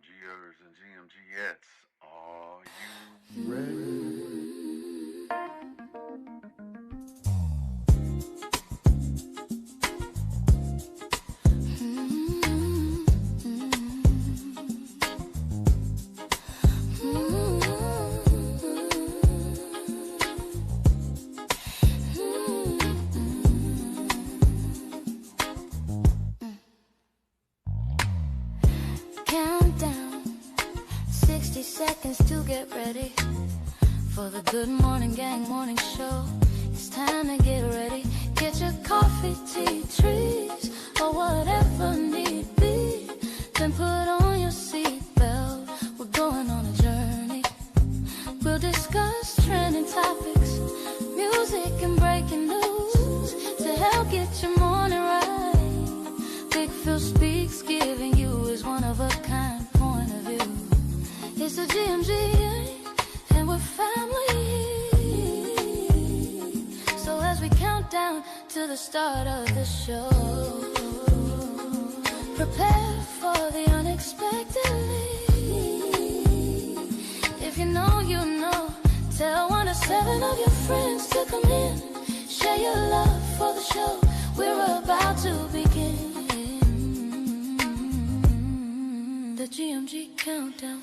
GMGers and GMGettes, are you ready? Countdown, 60 seconds to get ready for the Good Morning Gang morning show. It's time to get ready. Get your coffee, tea, trees, or whatever need be. Then put on your seatbelt. We're going on a journey. We'll discuss trending topics, music and breaking news to help get your morning right. Big Phil speaks, giving you his one-of-a-kind point of view. It's the GMG, and we're family. So as we count down to the start of the show, prepare for the unexpectedly. If you know, you know. Tell 1 to 7 of your friends to come in. Share your love for the show. We're about to begin. The GMG countdown.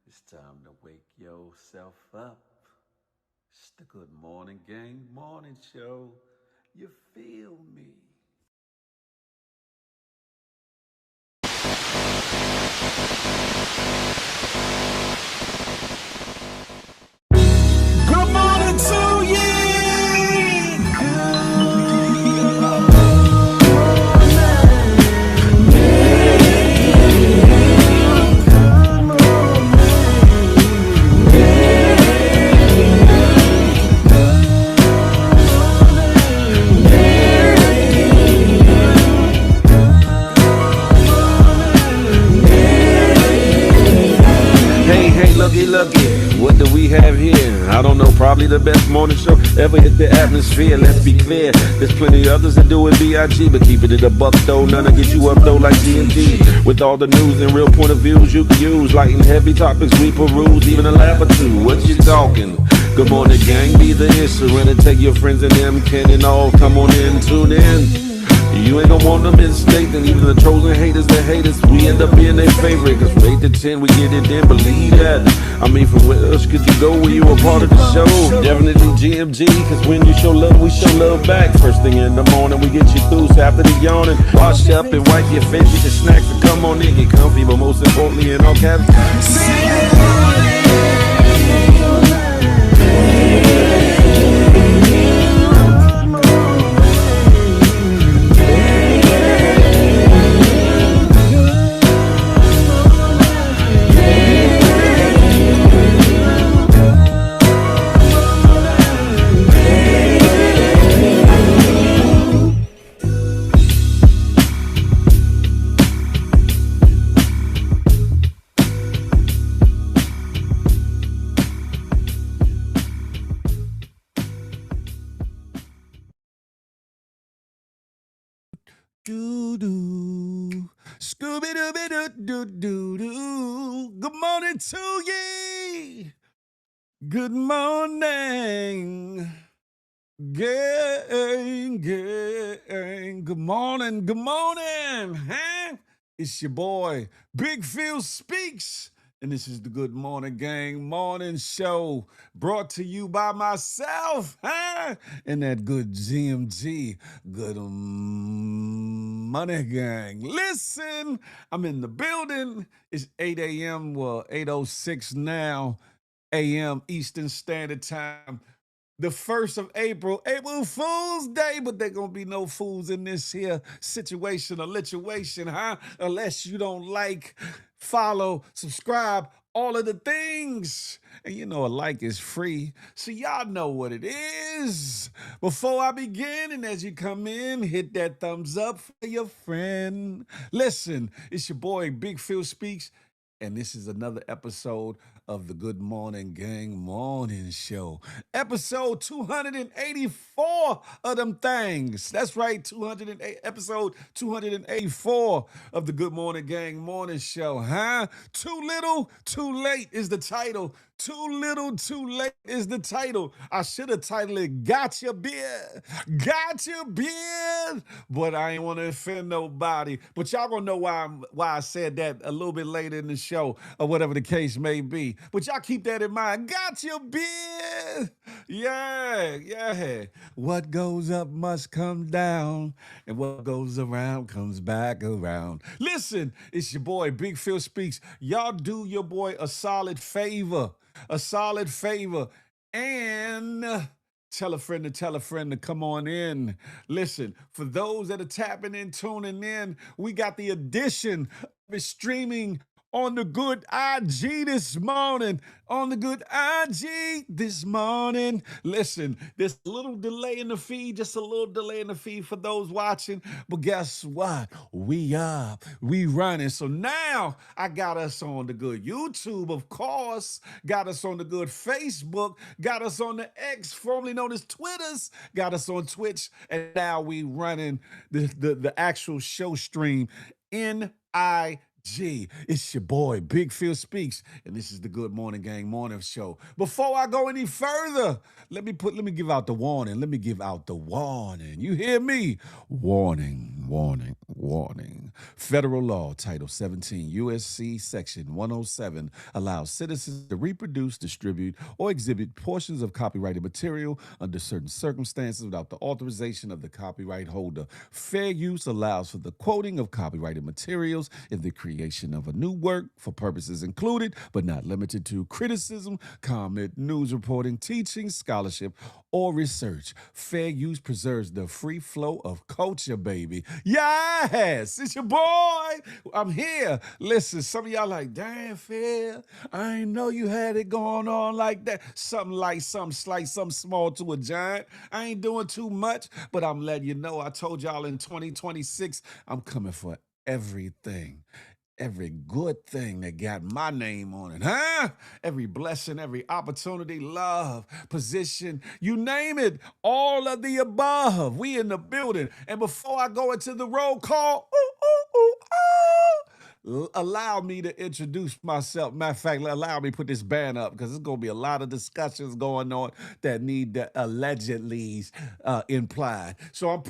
It's time to wake yourself up. It's the Good Morning Gang morning show. You feel me? Good morning to you. Hey, looky, what do we have here? I don't know, probably the best morning show ever hit the atmosphere. Let's be clear, there's plenty others that do it B.I.G., but keep it at a buck though, none to get you up though like TNT. With all the news and real point of views you can use, light and heavy topics we peruse, even a laugh or two. What you talking? Good morning, gang, be the issue, and take your friends and them, can and all, come on in, tune in. You ain't gonna want them in state, and even the trolls and haters that hate us, we end up being their favorite. Cause from 8 to 10, we get it in, believe that. I mean, from where else could you go when you a part of the show? Definitely GMG, cause when you show love, we show love back. First thing in the morning, we get you through, so after the yawning, wash up and wipe your face, get your snacks, and come on in, get comfy, but most importantly, in all caps, Doo-doo. Scooby-Dooby-Doo-Doo-Doo. Good morning to ye. Good morning. Gang. Good morning. Huh? It's your boy, Big Phil Speaks. And this is the Good Morning Gang morning show brought to you by myself, and that good GMG, Good Money Gang. Listen, I'm in the building. It's 8 a.m., well, 8:06 now, a.m. Eastern Standard Time. The 1st of April Fool's Day, but there gonna be no fools in this here situation or lituation, Unless you don't like, follow, subscribe, all of the things. And you know, a like is free. So y'all know what it is. Before I begin, and as you come in, hit that thumbs up for your friend. Listen, it's your boy Big Phil Speaks, and this is another episode of the Good Morning Gang Morning Show. Episode 284 of them things. That's right, 208, episode 284 of the Good Morning Gang Morning Show, huh? Too little, too late is the title. Too little, too late is the title. I should have titled it Got Your Beard. Got Your Beard. But I ain't want to offend nobody. But y'all gonna know why I said that a little bit later in the show, or whatever the case may be. But y'all keep that in mind. Got your beard. Yeah. What goes up must come down, and what goes around comes back around. Listen, it's your boy Big Phil Speaks. Y'all do your boy a solid favor. And tell a friend to come on in. Listen, for those that are tapping in, tuning in, we got the edition of it streaming on the Good IG this morning. On the Good IG this morning. Listen, there's a little delay in the feed, just a little delay in the feed for those watching. But guess what? We running. So now I got us on the Good YouTube, of course. Got us on the Good Facebook. Got us on the X, formerly known as Twitters. Got us on Twitch. And now we running the actual show stream in It's your boy, Big Phil Speaks, and this is the Good Morning Gang Morning Show. Before I go any further, let me give out the warning. You hear me? Warning. Federal law, Title 17, USC, Section 107, allows citizens to reproduce, distribute, or exhibit portions of copyrighted material under certain circumstances without the authorization of the copyright holder. Fair use allows for the quoting of copyrighted materials in the creation of a new work for purposes included, but not limited to, criticism, comment, news reporting, teaching, scholarship, or research. Fair use preserves the free flow of culture, baby. Yes, it's your boy. I'm here. Listen, some of y'all like, damn, Phil, I ain't know you had it going on like that. Something light, something slight, something small to a giant. I ain't doing too much, but I'm letting you know. I told y'all in 2026, I'm coming for everything. Every good thing that got my name on it, huh? Every blessing, every opportunity, love, position, you name it, all of the above. We in the building. And before I go into the roll call, allow me to introduce myself. Matter of fact, allow me to put this band up because there's going to be a lot of discussions going on that need the allegedly's implied. So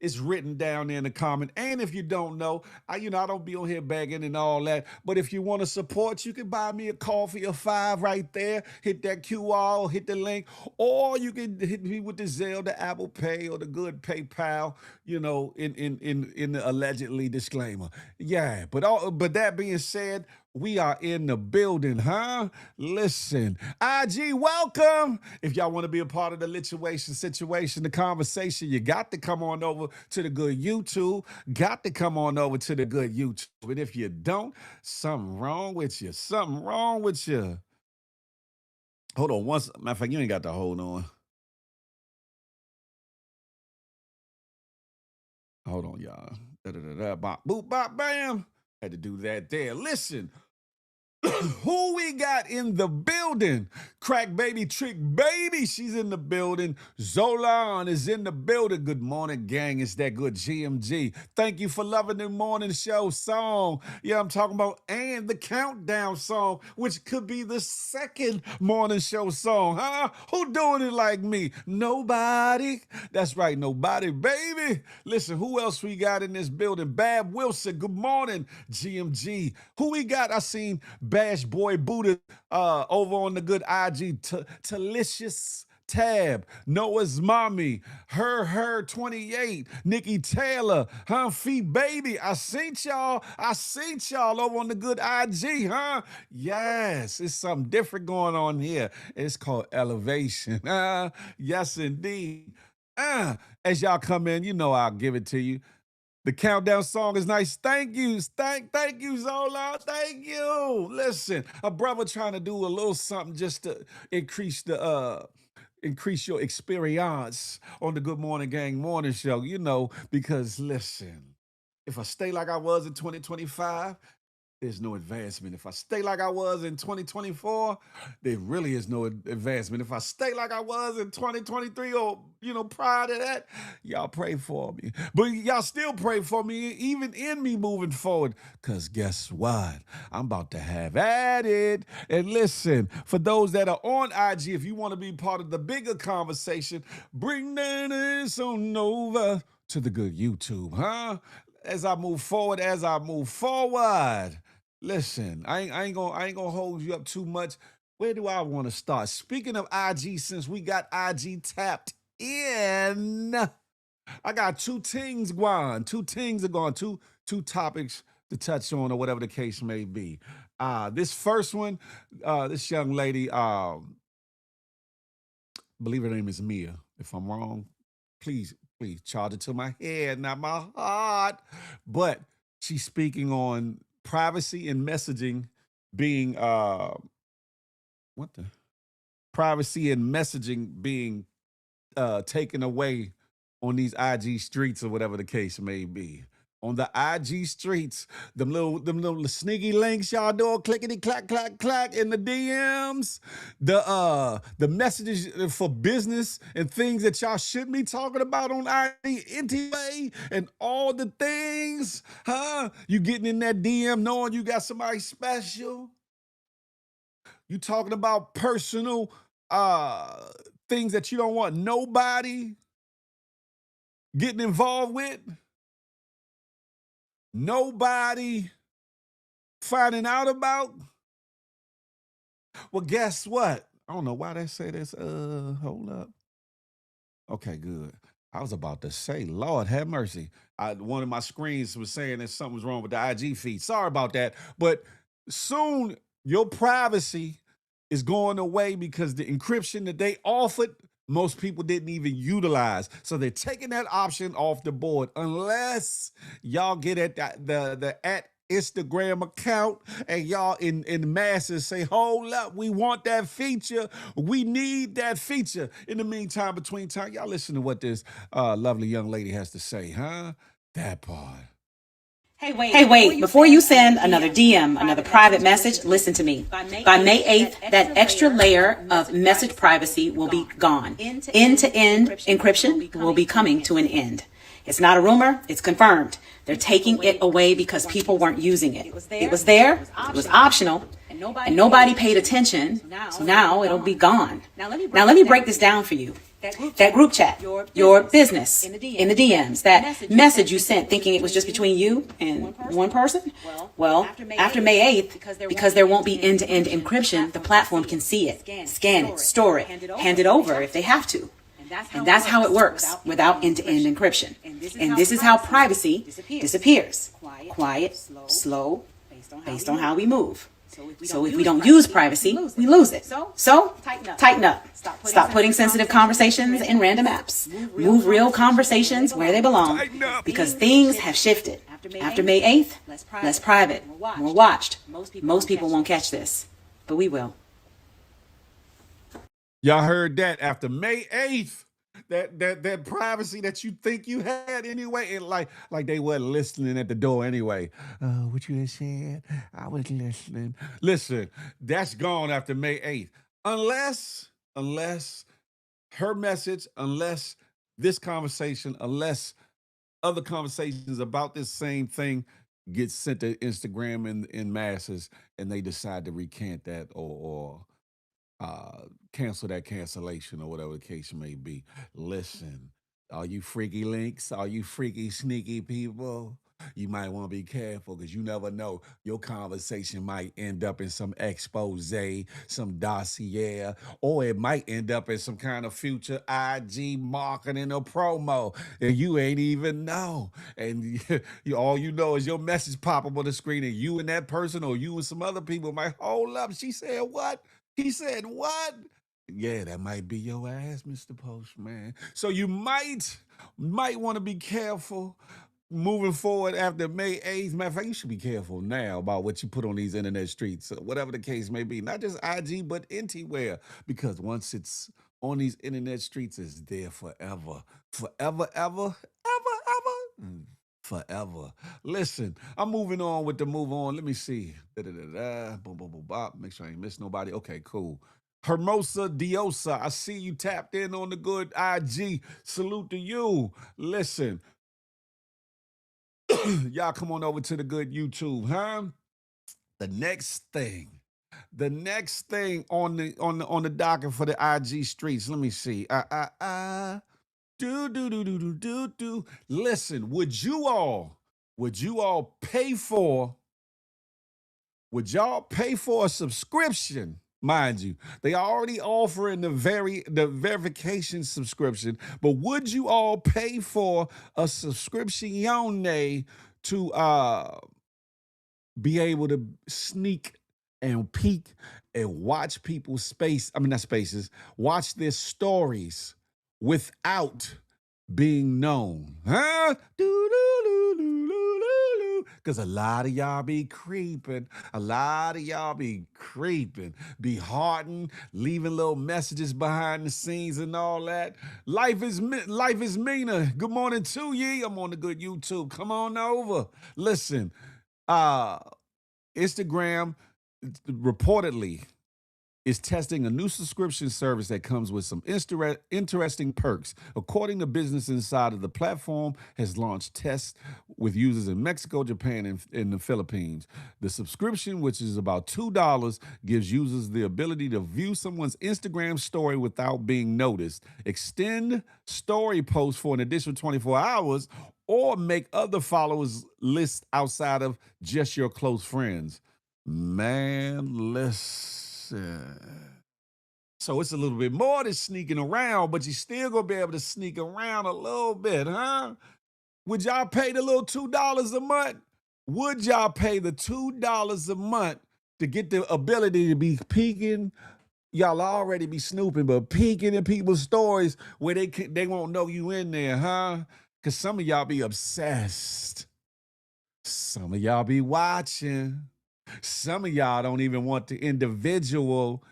it's written down there in the comment. And if you don't know, I don't be on here begging and all that. But if you want to support, you can buy me a coffee or $5 right there. Hit that QR, hit the link, or you can hit me with the Zelle, the Apple Pay, or the good PayPal. In the allegedly disclaimer. Yeah, but that being said, we are in the building, huh? Listen, IG, welcome. If y'all want to be a part of the situation, the conversation, you got to come on over to the Good YouTube. Got to come on over to the Good YouTube. And if you don't, something wrong with you. Hold on, matter of fact, you ain't got to hold on. Hold on, y'all. Da-da-da-da, bop, boop, bop, bam. Had to do that there. Listen, who we got in the building? Crack Baby, Trick Baby, she's in the building. Zolan is in the building. Good morning, gang. It's that good GMG. Thank you for loving the morning show song. Yeah, I'm talking about, and the countdown song, which could be the second morning show song, huh? Who doing it like me? Nobody. That's right, nobody, baby. Listen, who else we got in this building? Bab Wilson, good morning, GMG. Who we got? I seen Bash Boy Buddha over on the Good IG. Delicious Tab, Noah's Mommy, her 28, Nikki Taylor, Humphrey Baby. I seen y'all over on the Good IG, huh? Yes, it's something different going on here. It's called elevation. Yes, indeed. As y'all come in, I'll give it to you. The countdown song is nice. Thank you. Thank you, Zola. Thank you. Listen, a brother trying to do a little something just to increase your experience on the Good Morning Gang morning show, because listen, if I stay like I was in 2025, there's no advancement. If I stay like I was in 2024, there really is no advancement. If I stay like I was in 2023 or, prior to that, y'all pray for me. But y'all still pray for me, even in me moving forward. Because guess what? I'm about to have at it. And listen, for those that are on IG, if you want to be part of the bigger conversation, bring that ass on over to the good YouTube, huh? As I move forward. Listen, I ain't gonna hold you up too much. Where do I want to start? Speaking of IG, since we got IG tapped in, I got two things going. Two things are going. Two topics to touch on, or whatever the case may be. This first one, this young lady, believe her name is Mia. If I'm wrong, please charge it to my head, not my heart. But she's speaking on privacy and messaging being what the privacy and messaging being taken away on these IG streets, or whatever the case may be. On the IG streets, them little sneaky links y'all doing, clickety clack clack clack in the DMs, the messages for business and things that y'all shouldn't be talking about on IG anyway, and all the things, huh? You getting in that DM knowing you got somebody special. You talking about personal things that you don't want nobody getting involved with. Nobody finding out about. Well, guess what? I don't know why they say this. Hold up. Okay, good. I was about to say, Lord have mercy. One of my screens was saying that something was wrong with the IG feed. Sorry about that. But soon your privacy is going away because the encryption that they offered, most people didn't even utilize. So they're taking that option off the board unless y'all get at the at Instagram account and y'all in masses say, hold up, we want that feature. We need that feature. In the meantime, between time, y'all listen to what this lovely young lady has to say, huh? That part. Hey, wait, before you send another DM, another private message, listen to me. By May 8th, that extra layer of message privacy will be gone. End-to-end encryption will be coming to an end. It's not a rumor, it's confirmed. They're taking it away because people weren't using it. It was there, it was optional, and nobody paid attention, so now it'll be gone. Now let me break this down for you. That group chat, your business in the DMs, that message you sent thinking it was just between you and one person. Well, after May 8th, because there won't be end-to-end encryption, the platform can see it, scan it, store it, hand it over if they have to. And that's how it works without end-to-end encryption. And this is how privacy disappears. Quiet, slow, based on how we move. So if we don't use privacy, we lose it. So tighten up. Stop putting sensitive conversations in random apps. Move real conversations where they belong, because things have shifted. After May 8th, less private, more watched. Most people won't catch this, but we will. Y'all heard that. After May 8th, that privacy that you think you had anyway, and like they weren't listening at the door anyway. What you had said? I was listening. Listen, that's gone after May 8th. Unless her message, unless this conversation, unless other conversations about this same thing get sent to Instagram in masses, and they decide to recant that or cancel that cancellation, or whatever the case may be. Listen, all you freaky links, all you freaky sneaky people, you might want to be careful, because you never know. Your conversation might end up in some expose, some dossier, or it might end up in some kind of future IG marketing or promo, and you ain't even know. And all you know is your message pop up on the screen, and you and that person, or you and some other people might, hold up, she said what? He said what? Yeah, that might be your ass, Mr. Postman. So you might want to be careful moving forward after May 8th. Matter of fact, you should be careful now about what you put on these internet streets, whatever the case may be. Not just IG, but anywhere. Because once it's on these internet streets, it's there forever. Forever, ever, ever. Forever. Listen, I'm moving on with the move on. Let me see. Da-da-da-da. Boom, boom, boom, bop. Make sure I ain't miss nobody. Okay, cool. Hermosa Diosa, I see you tapped in on the good IG. Salute to you. Listen, y'all come on over to the good YouTube, huh? The next thing. The next thing on the docket for the IG streets. Let me see. Do. Listen, would y'all pay for a subscription? Mind you, they already offering the verification subscription, but would you all pay for a subscription to be able to sneak and peek and watch people's not spaces, watch their stories without being known? Huh? Because a lot of y'all be creeping. A lot of y'all be creeping, be hearting, leaving little messages behind the scenes and all that. Life is meaner. Good morning to ye. I'm on the good YouTube. Come on over. Listen, Instagram reportedly is testing a new subscription service that comes with some interesting perks. According to Business Insider, the platform has launched tests with users in Mexico, Japan, and in the Philippines. The subscription, which is about $2, gives users the ability to view someone's Instagram story without being noticed, extend story posts for an additional 24 hours, or make other followers lists outside of just your close friends. Man, listen. So it's a little bit more than sneaking around, but you still gonna be able to sneak around a little bit, huh? Would y'all pay the little $2 a month? Would y'all pay the $2 a month to get the ability to be peeking? Y'all already be snooping, but peeking in people's stories where they won't know you in there, huh? Because some of y'all be obsessed. Some of y'all be watching. Some of y'all don't even want the individual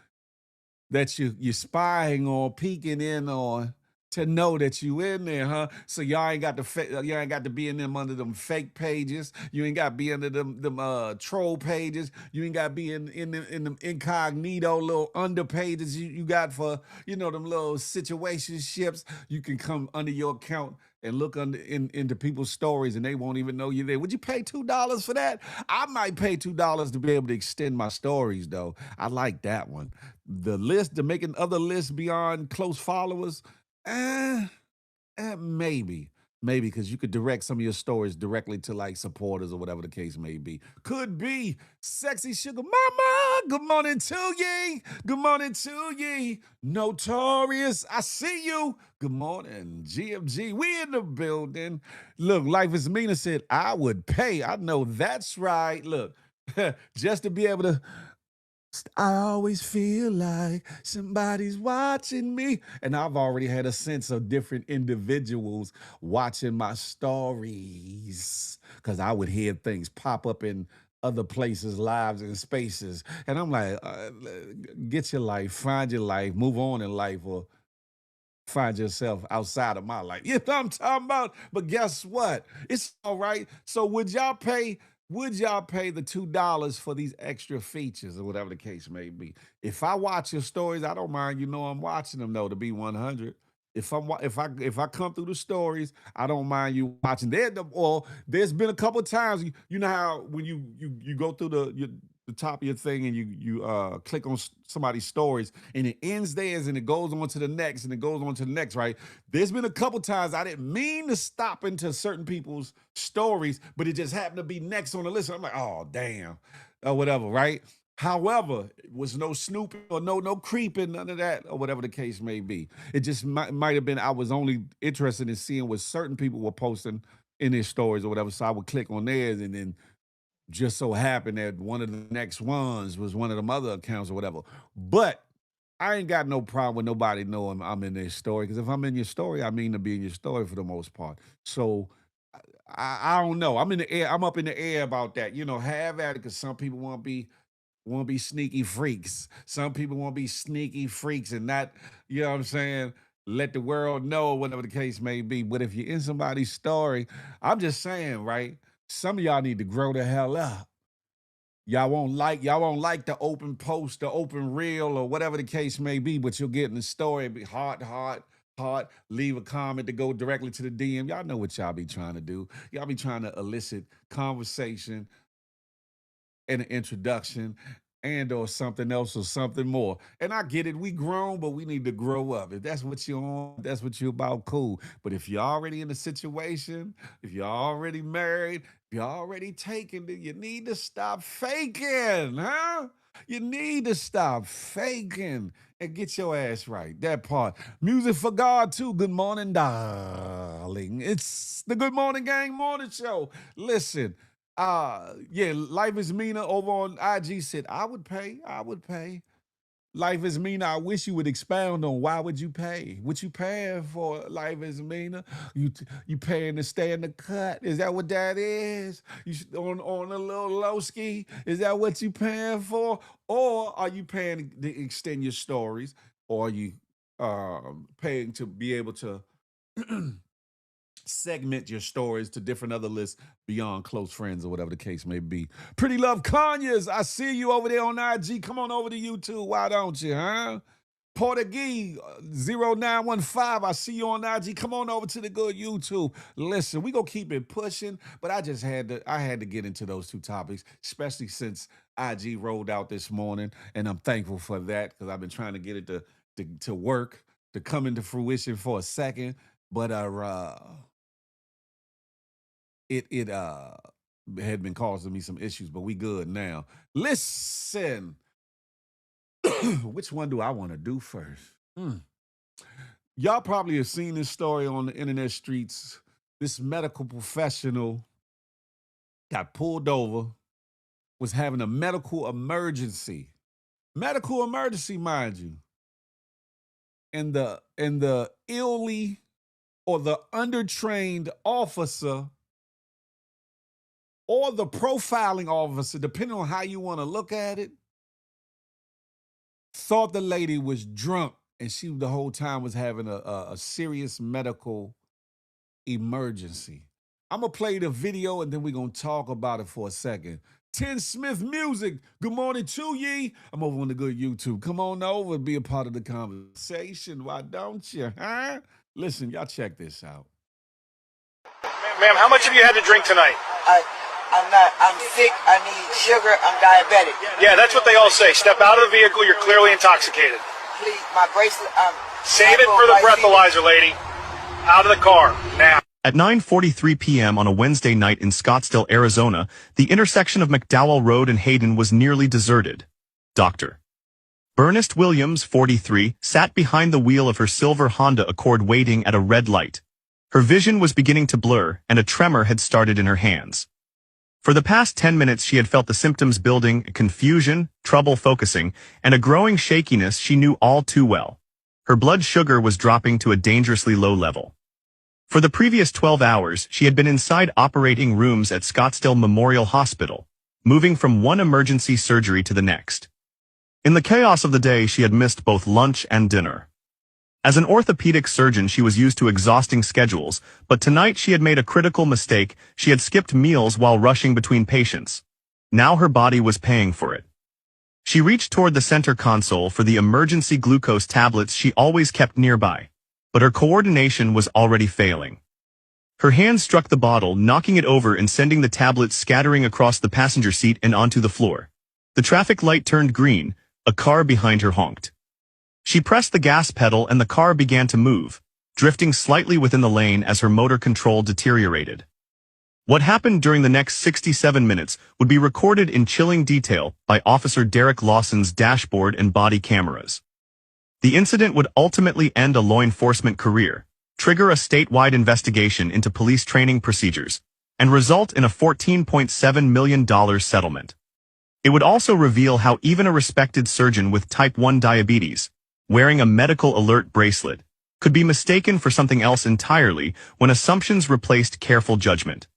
that you're spying on, peeking in on, to know that you in there, huh? So y'all ain't got to be in them under them fake pages. You ain't got to be under them troll pages. You ain't got to be in them incognito little under pages you got for them little situationships. You can come under your account and look into people's stories, and they won't even know you're there. Would you pay $2 for that? I might pay $2 to be able to extend my stories, though. I like that one. The making other lists beyond close followers. Maybe because you could direct some of your stories directly to like supporters or whatever the case may be. Could be. Sexy Sugar Mama, good morning to ye. Good morning to ye. Notorious, I see you. Good morning, GMG. We in the building. Look, Life is Meaner said, I would pay. I know that's right. Look, just to be able to, I always feel like somebody's watching me. And I've already had a sense of different individuals watching my stories because I would hear things pop up in other places, lives, and spaces. And I'm like, get your life, find your life, move on in life, or find yourself outside of my life. You know what I'm talking about? But guess what? It's all right. So would y'all pay the $2 for these extra features or whatever the case may be? If I watch your stories, I don't mind. I'm watching them though, to be 100. If I come through the stories, I don't mind you watching. There's been a couple of times, you know how when you go through the top of your thing and you click on somebody's stories and it ends theirs and it goes on to the next and it goes on to the next, right? There's been a couple times I didn't mean to stop into certain people's stories, but it just happened to be next on the list. I'm like, oh damn, or whatever, right? However, it was no snooping or no creeping, none of that, or whatever the case may be. It just might have been I was only interested in seeing what certain people were posting in their stories or whatever, so I would click on theirs, and then just so happened that one of the next ones was one of them other accounts or whatever. But I ain't got no problem with nobody knowing I'm in their story, because if I'm in your story, I mean to be in your story for the most part. So I don't know. I'm in the air. I'm up in the air about that. Have at it, because some people want to be sneaky freaks. Some people want to be sneaky freaks and not, you know what I'm saying, let the world know, whatever the case may be. But if you're in somebody's story, I'm just saying, right? Some of y'all need to grow the hell up. Y'all won't like the open post, the open reel, or whatever the case may be, but you'll get in the story, be heart, leave a comment to go directly to the DM. Y'all know what y'all be trying to do. Y'all be trying to elicit conversation and an introduction and or something else or something more. And I get it, we grown, but we need to grow up. If that's what you're on, that's what you're about, cool. But if you're already in a situation, if you're already married, if you're already taken, then you need to stop faking, huh? You need to stop faking and get your ass right. That part. Music for God, too. Good morning, darling. It's the Good Morning Gang Morning Show. Listen, yeah, Life is Mina over on IG said, I would pay. Life is Mina, I wish you would expound on why would you pay? What you paying for, Life is Mina? You paying to stay in the cut? Is that what that is? On a little low ski? Is that what you paying for? Or are you paying to extend your stories? Or are you paying to be able to segment your stories to different other lists beyond close friends or whatever the case may be? Pretty Love Conyers, I see you over there on IG. Come on over to YouTube. Why don't you, huh? Portuguese 0915, I see you on IG. Come on over to the good YouTube. Listen, we gonna keep it pushing, but I had to get into those two topics, especially since IG rolled out this morning, and I'm thankful for that, because I've been trying to get it to work, to come into fruition for a second. But it had been causing me some issues, but we good now. Listen, which one do I want to do first? Y'all probably have seen this story on the internet streets. This medical professional got pulled over, was having a medical emergency, mind you. And the illy or the undertrained officer or the profiling officer, depending on how you want to look at it, thought the lady was drunk, and she the whole time was having a serious medical emergency. I'm going to play the video, and then we're going to talk about it for a second. Ten Smith Music, good morning to ye. I'm over on the good YouTube. Come on over and be a part of the conversation. Why don't you, huh? Listen, y'all check this out. Ma'am, how much have you had to drink tonight? I'm sick, I need sugar, I'm diabetic. Yeah, that's what they all say. Step out of the vehicle, you're clearly intoxicated. Please, my bracelet, Save it for the breathalyzer, lady. Out of the car, now. At 9:43 p.m. on a Wednesday night in Scottsdale, Arizona, the intersection of McDowell Road and Hayden was nearly deserted. Dr. Bernest Williams, 43, sat behind the wheel of her silver Honda Accord waiting at a red light. Her vision was beginning to blur, and a tremor had started in her hands. For the past 10 minutes she had felt the symptoms building, confusion, trouble focusing, and a growing shakiness she knew all too well. Her blood sugar was dropping to a dangerously low level. For the previous 12 hours, she had been inside operating rooms at Scottsdale Memorial Hospital, moving from one emergency surgery to the next. In the chaos of the day, she had missed both lunch and dinner. As an orthopedic surgeon, she was used to exhausting schedules, but tonight she had made a critical mistake. She had skipped meals while rushing between patients. Now her body was paying for it. She reached toward the center console for the emergency glucose tablets she always kept nearby, but her coordination was already failing. Her hand struck the bottle, knocking it over and sending the tablets scattering across the passenger seat and onto the floor. The traffic light turned green. A car behind her honked. She pressed the gas pedal and the car began to move, drifting slightly within the lane as her motor control deteriorated. What happened during the next 67 minutes would be recorded in chilling detail by Officer Derek Lawson's dashboard and body cameras. The incident would ultimately end a law enforcement career, trigger a statewide investigation into police training procedures, and result in a $14.7 million settlement. It would also reveal how even a respected surgeon with type 1 diabetes, wearing a medical alert bracelet, could be mistaken for something else entirely when assumptions replaced careful judgment.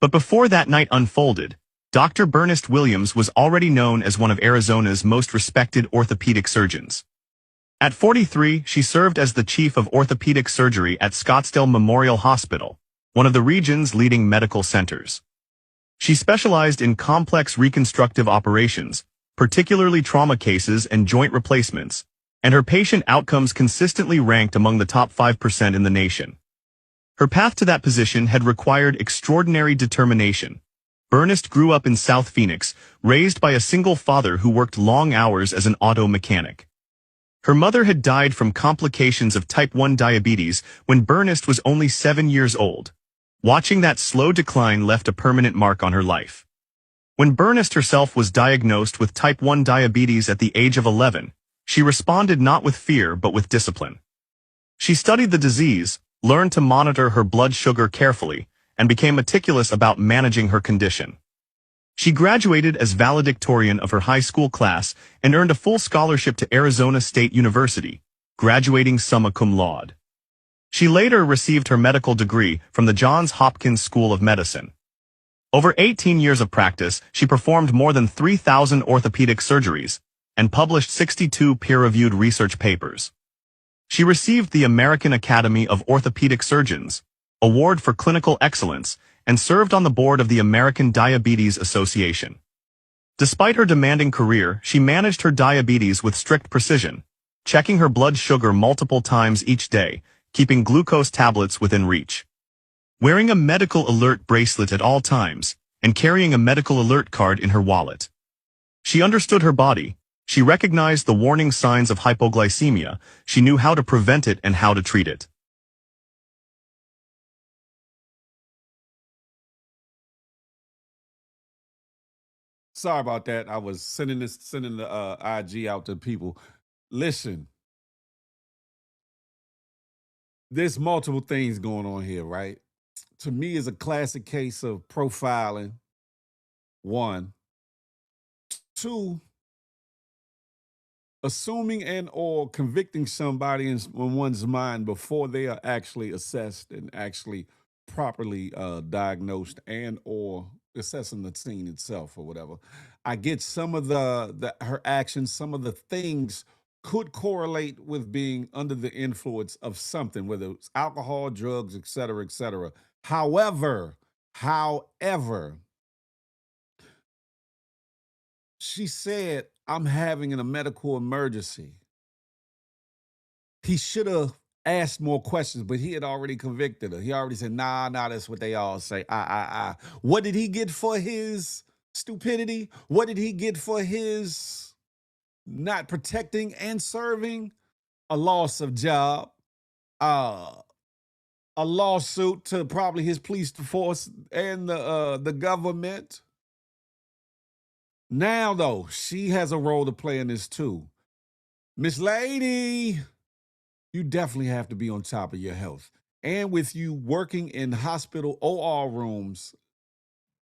But before that night unfolded, Dr. Ernest Williams was already known as one of Arizona's most respected orthopedic surgeons. At 43, she served as the chief of orthopedic surgery at Scottsdale Memorial Hospital, one of the region's leading medical centers. She specialized in complex reconstructive operations, particularly trauma cases and joint replacements, and her patient outcomes consistently ranked among the top 5% in the nation. Her path to that position had required extraordinary determination. Ernest grew up in South Phoenix, raised by a single father who worked long hours as an auto mechanic. Her mother had died from complications of type 1 diabetes when Ernest was only 7 years old. Watching that slow decline left a permanent mark on her life. When Ernest herself was diagnosed with type 1 diabetes at the age of 11, she responded not with fear but with discipline. She studied the disease, learned to monitor her blood sugar carefully, and became meticulous about managing her condition. She graduated as valedictorian of her high school class and earned a full scholarship to Arizona State University, graduating summa cum laude. She later received her medical degree from the Johns Hopkins School of Medicine. Over 18 years of practice, she performed more than 3,000 orthopedic surgeries and published 62 peer-reviewed research papers. She received the American Academy of Orthopedic Surgeons Award for Clinical Excellence and served on the board of the American Diabetes Association. Despite her demanding career, she managed her diabetes with strict precision, checking her blood sugar multiple times each day, keeping glucose tablets within reach. Wearing a medical alert bracelet at all times, and carrying a medical alert card in her wallet. She understood her body. She recognized the warning signs of hypoglycemia. She knew how to prevent it and how to treat it. Sorry about that. I was sending the IG out to people. Listen, there's multiple things going on here, right? To me, is a classic case of profiling. One, two, assuming and or convicting somebody in one's mind before they are actually assessed and actually properly diagnosed and or assessing the scene itself or whatever. I get some of her actions, some of the things could correlate with being under the influence of something, whether it's alcohol, drugs, et cetera, et cetera. However, she said, I'm having a medical emergency. He should have asked more questions, but he had already convicted her. He already said, nah, that's what they all say. What did he get for his stupidity? What did he get for his not protecting and serving? A loss of job, a lawsuit to probably his police force and the government. Now, though, she has a role to play in this too. Miss Lady, you definitely have to be on top of your health. And with you working in hospital OR rooms,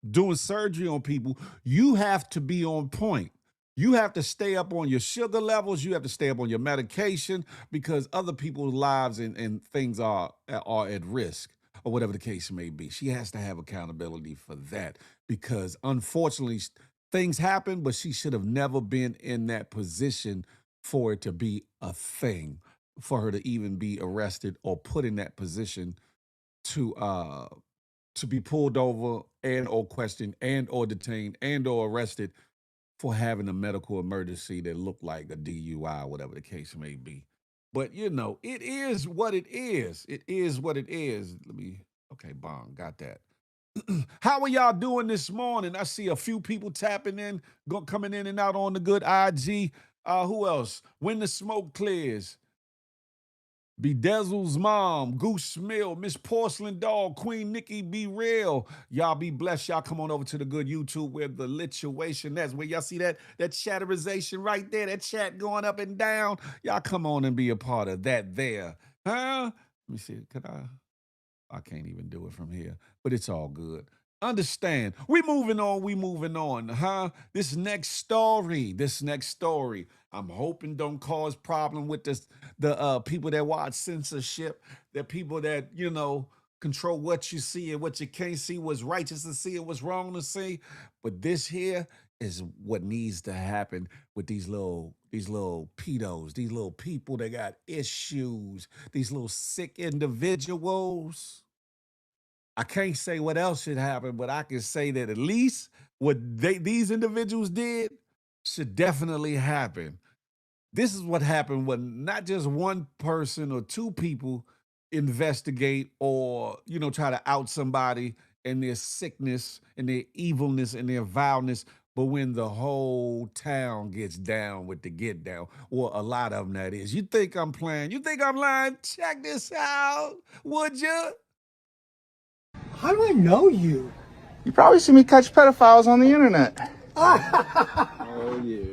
doing surgery on people, you have to be on point. You have to stay up on your sugar levels. You have to stay up on your medication because other people's lives and things are at risk or whatever the case may be. She has to have accountability for that because unfortunately things happen, but she should have never been in that position for it to be a thing, for her to even be arrested or put in that position to be pulled over and or questioned and or detained and or arrested for having a medical emergency that looked like a DUI, whatever the case may be. But it is what it is. It is what it is. Okay, bong, got that. How are y'all doing this morning? I see a few people tapping in, coming in and out on the good IG. Who else? When the smoke clears. Bedazzle's mom, Goose Mill, Miss Porcelain Dog, Queen Nikki, Be Real. Y'all be blessed. Y'all come on over to the good YouTube where the lituation is. Where y'all see that chatterization right there, that chat going up and down. Y'all come on and be a part of that there. Huh? Let me see. I can't even do it from here, but it's all good. Understand. We moving on, huh? This next story. I'm hoping don't cause problem with the people that watch censorship, the people that, control what you see and what you can't see, what's righteous to see and what's wrong to see. But this here is what needs to happen with these little pedos, these little people that got issues, these little sick individuals. I can't say what else should happen, but I can say that at least what these individuals did should definitely happen. This is what happened when not just one person or two people investigate or try to out somebody and their sickness and their evilness and their vileness, but when the whole town gets down with the get down, or a lot of them, that is. You think I'm playing? You think I'm lying? Check this out, would you? How do I know you? You probably see me catch pedophiles on the internet. Oh yeah.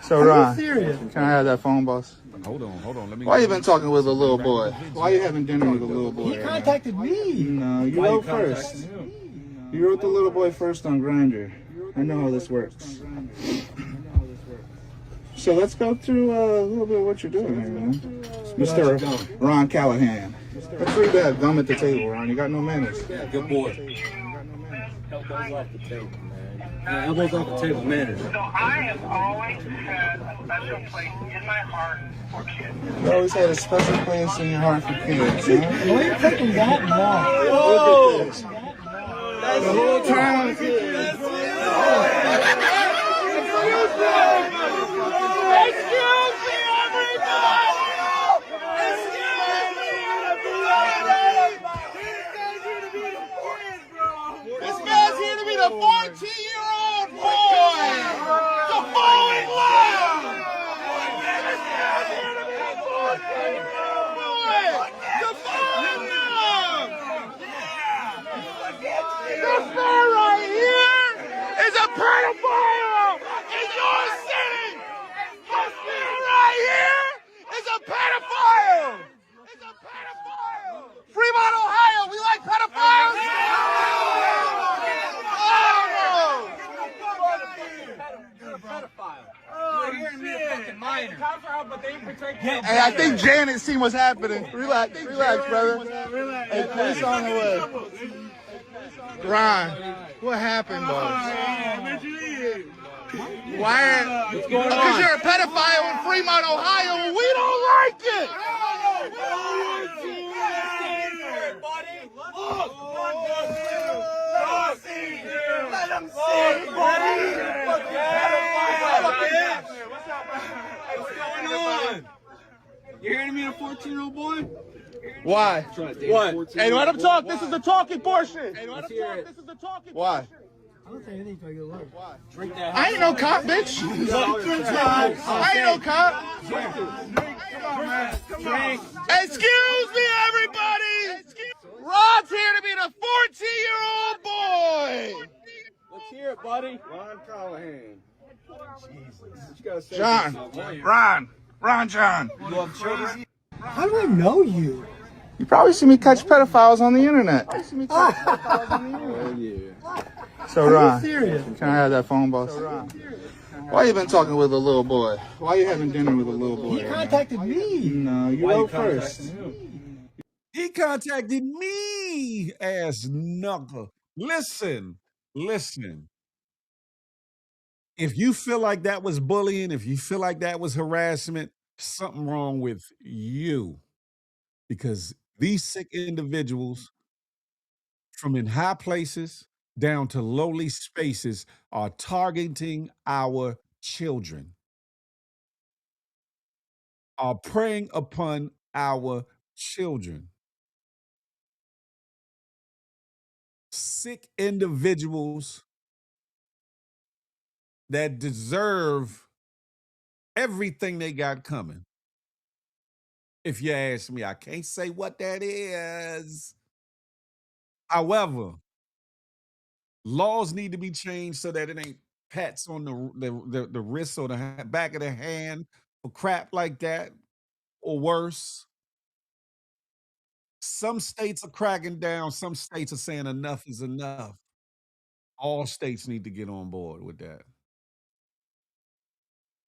So Are you Ron, serious? can I have that phone, boss? Hold on. Let me. Why you been talking with a little boy? Why you having dinner with a little boy? He contacted me. No, you wrote first. You wrote the little boy first on Grindr. I know how this works. So let's go through a little bit of what you're doing here, man. Mr. Ron Callahan. Let's read that gum at the table, Ron. You got no manners. Yeah, good boy. Elbows off the table, man. Elbows off the table, manners. So I have always had a special place in my heart for kids. You always had a special place in your heart for kids, huh? Why are you taking that long? Look at this. The whole town. This man's here to be the 14-year-old boy to fall in love. This man's here to be the 14-year-old boy to fall in love. This man right here is a pedophile in your city. This man right here is a pedophile. It's a pedophile. Fremont, Ohio, we like pedophiles. Hey, I think Janet's seen what's happening. Relax, brother. Hey, police on the way. Ron, what happened, boss? Why? Because you're a pedophile in Fremont, Ohio, and we don't like it. Let them see, buddy. What's going on? You hearing me, a 14-year-old boy? Why? What? Hey, let him talk. This is the talking portion. Why? I don't say anything till you look. Drink that. I ain't no cop, bitch. I ain't no cop. Drink. Excuse me, everybody. Rod's here to be the 14-year-old boy. Let's hear it, buddy. Ron Callahan. John. Ron John. How do I know you? You probably see me catch pedophiles on the internet. Oh yeah. So Are you Ron, serious? can I have that phone, boss? Why you been talking with a little boy? Why you having dinner with a little boy? He contacted me. No, you wrote first. He contacted me, ass knuckle. Listen. If you feel like that was bullying, if you feel like that was harassment, something wrong with you. Because these sick individuals, from in high places down to lowly spaces, are targeting our children, are preying upon our children. Sick individuals that deserve everything they got coming. If you ask me, I can't say what that is. However, laws need to be changed so that it ain't pats on the wrist or the back of the hand for crap like that or worse. Some states are cracking down. Some states are saying enough is enough. All states need to get on board with that.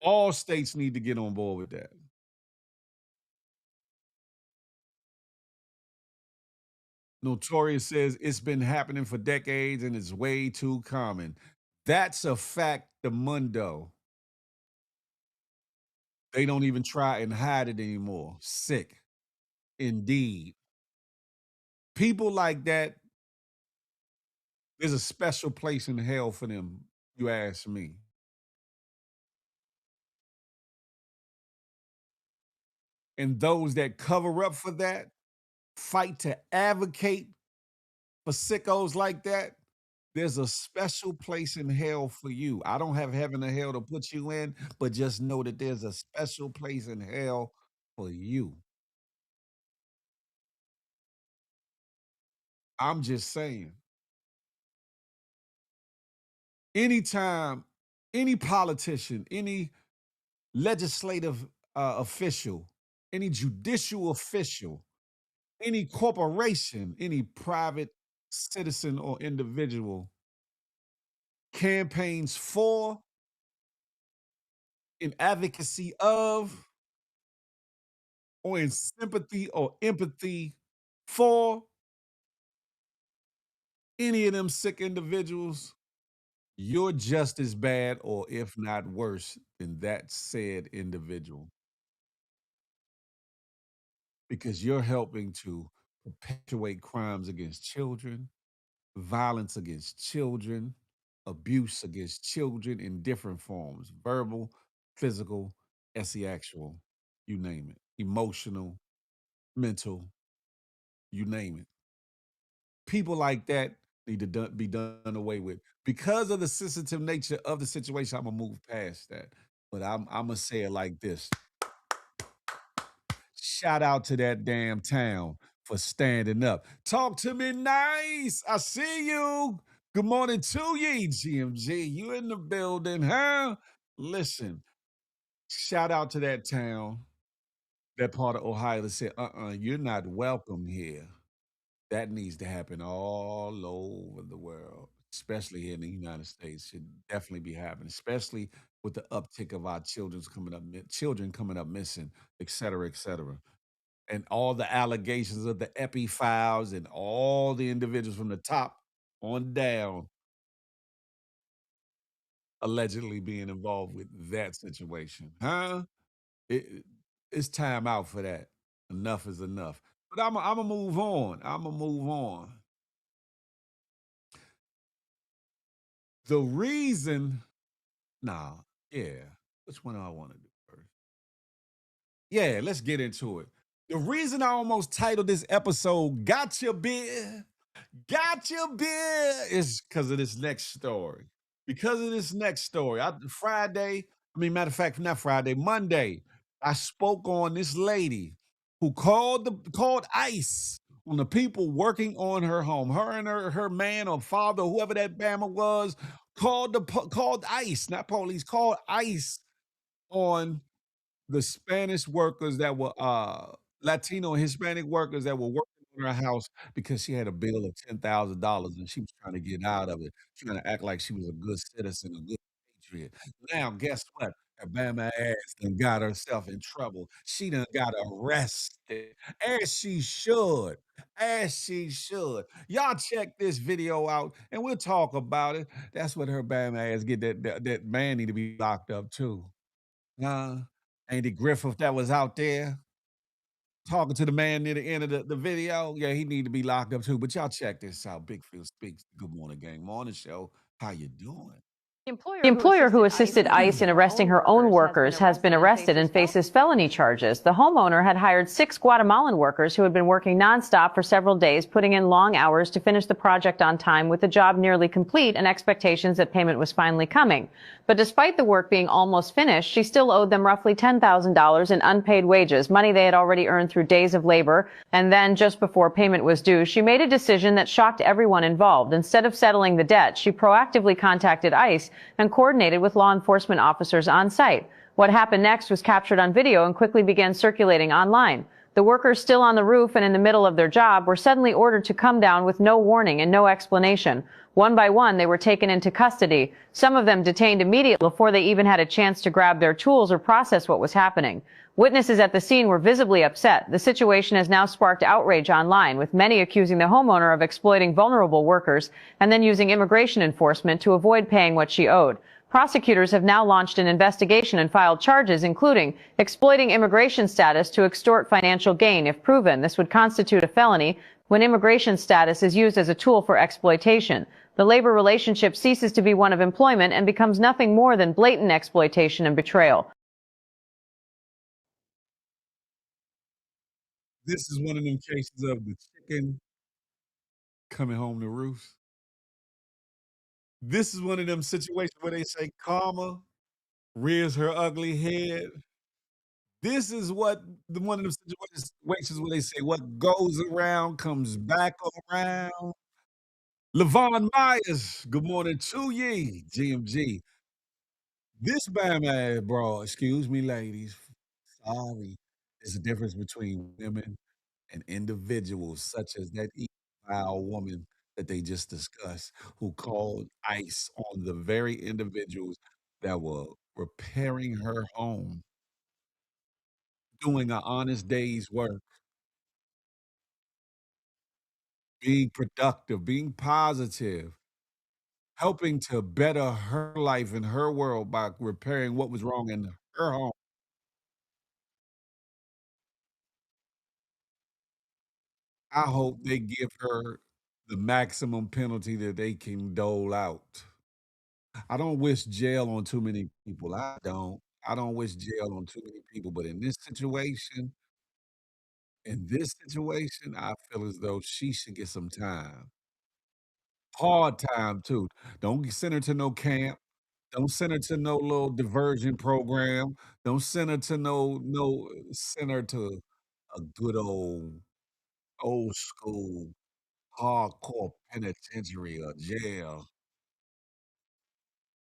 All states need to get on board with that. Notorious says it's been happening for decades and it's way too common. That's a fact, the mundo. They don't even try and hide it anymore. Sick. Indeed. People like that, there's a special place in hell for them, you ask me. And those that cover up for that, fight to advocate for sickos like that, there's a special place in hell for you. I don't have heaven or hell to put you in, but just know that there's a special place in hell for you. I'm just saying. Anytime any politician, any legislative official, any judicial official, any corporation, any private citizen or individual campaigns for, in advocacy of, or in sympathy or empathy for any of them sick individuals, you're just as bad or if not worse than that said individual because you're helping to perpetuate crimes against children, violence against children, abuse against children in different forms: verbal, physical, actual, you name it, emotional, mental, you name it. People like that need to be done away with. Because of the sensitive nature of the situation, I'm gonna move past that. But I'm gonna say it like this. Shout out to that damn town for standing up. Talk to me nice. I see you. Good morning to ye, GMG. You in the building, huh? Listen, shout out to that town, that part of Ohio that said, you're not welcome here. That needs to happen all over the world, especially here in the United States. Should definitely be happening, especially with the uptick of our children coming up missing, et cetera, et cetera. And all the allegations of the Epi files and all the individuals from the top on down allegedly being involved with that situation. Huh? It's time out for that. Enough is enough. But I'm going to move on. I'm going to move on. The reason, nah, yeah. Which one do I want to do first? Yeah, let's get into it. The reason I almost titled this episode Gotcha Beer, Gotcha Beer is because of this next story. Because of this next story. Matter of fact, not Friday, Monday, I spoke on this lady who called ICE on the people working on her home. Her and her man or father, whoever that Bama was, called ICE, not police, called ICE on the Spanish workers that were Latino and Hispanic workers that were working in her house because she had a bill of $10,000 and she was trying to get out of it, trying to act like she was a good citizen, a good patriot. Now, guess what? Her Bama ass done got herself in trouble. She done got arrested, as she should, as she should. Y'all check this video out, and we'll talk about it. That's what her Bama ass get. That man need to be locked up too. Andy Griffith that was out there talking to the man near the end of the video. Yeah, he need to be locked up too. But y'all check this out. Big Phil Speaks, Good Morning Gang Morning Show. How you doing? The employer who assisted ICE in arresting her own workers has been arrested and faces felony charges. The homeowner had hired 6 Guatemalan workers who had been working nonstop for several days, putting in long hours to finish the project on time with the job nearly complete and expectations that payment was finally coming. But despite the work being almost finished, she still owed them roughly $10,000 in unpaid wages, money they had already earned through days of labor. And then, just before payment was due, she made a decision that shocked everyone involved. Instead of settling the debt, she proactively contacted ICE and coordinated with law enforcement officers on site. What happened next was captured on video and quickly began circulating online. The workers still on the roof and in the middle of their job were suddenly ordered to come down with no warning and no explanation. One by one, they were taken into custody, some of them detained immediately before they even had a chance to grab their tools or process what was happening. Witnesses at the scene were visibly upset. The situation has now sparked outrage online, with many accusing the homeowner of exploiting vulnerable workers and then using immigration enforcement to avoid paying what she owed. Prosecutors have now launched an investigation and filed charges, including exploiting immigration status to extort financial gain. If proven, this would constitute a felony when immigration status is used as a tool for exploitation. The labor relationship ceases to be one of employment and becomes nothing more than blatant exploitation and betrayal. This is one of them cases of the chicken coming home to roost. This is one of them situations where they say karma rears her ugly head. This is what one of them situations where they say what goes around comes back around. Levon Myers, good morning to ye, GMG. This bam ass bro, excuse me, ladies. Sorry. There's a difference between women and individuals such as that foul woman that they just discussed who called ICE on the very individuals that were repairing her home, doing an honest day's work, being productive, being positive, helping to better her life and her world by repairing what was wrong in her home. I hope they give her the maximum penalty that they can dole out. I don't wish jail on too many people. I don't. I don't wish jail on too many people, but in this situation, I feel as though she should get some time. Hard time too. Don't send her to no camp. Don't send her to no little diversion program. Don't send her to send her to a good old school hardcore penitentiary or jail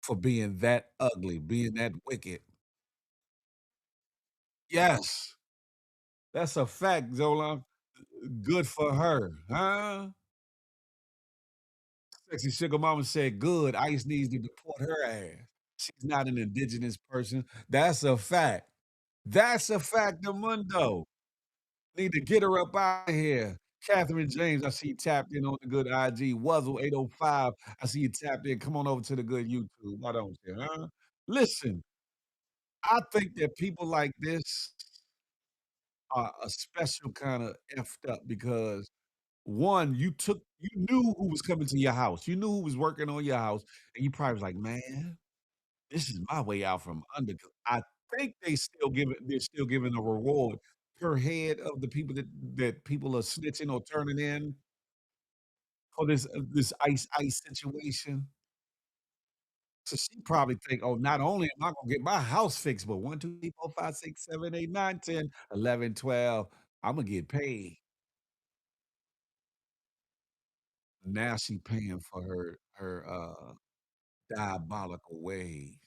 for being that ugly, being that wicked. Yes, that's a fact, Zola. Good for her, huh? Sexy Sugar Mama said, "Good. ICE needs to deport her ass. She's not an indigenous person." That's a fact. That's a fact, Mundo. Need to get her up out of here. Catherine James, I see you tapped in on the good IG. Wuzzle 805, I see you tapped in. Come on over to the good YouTube. Why don't you, huh? Listen, I think that people like this are a special kind of effed up because one, you knew who was coming to your house. You knew who was working on your house, and you probably was like, "Man, this is my way out from under." 'Cause I think they're still giving a reward per head of the people that people are snitching or turning in for this ice situation. So she probably think, "Oh, not only am I gonna get my house fixed, but 1, 2, 3, 4, 5, 6, 7, 8, 9, 10, 11, 12, Imma get paid." Now she paying for her diabolical ways.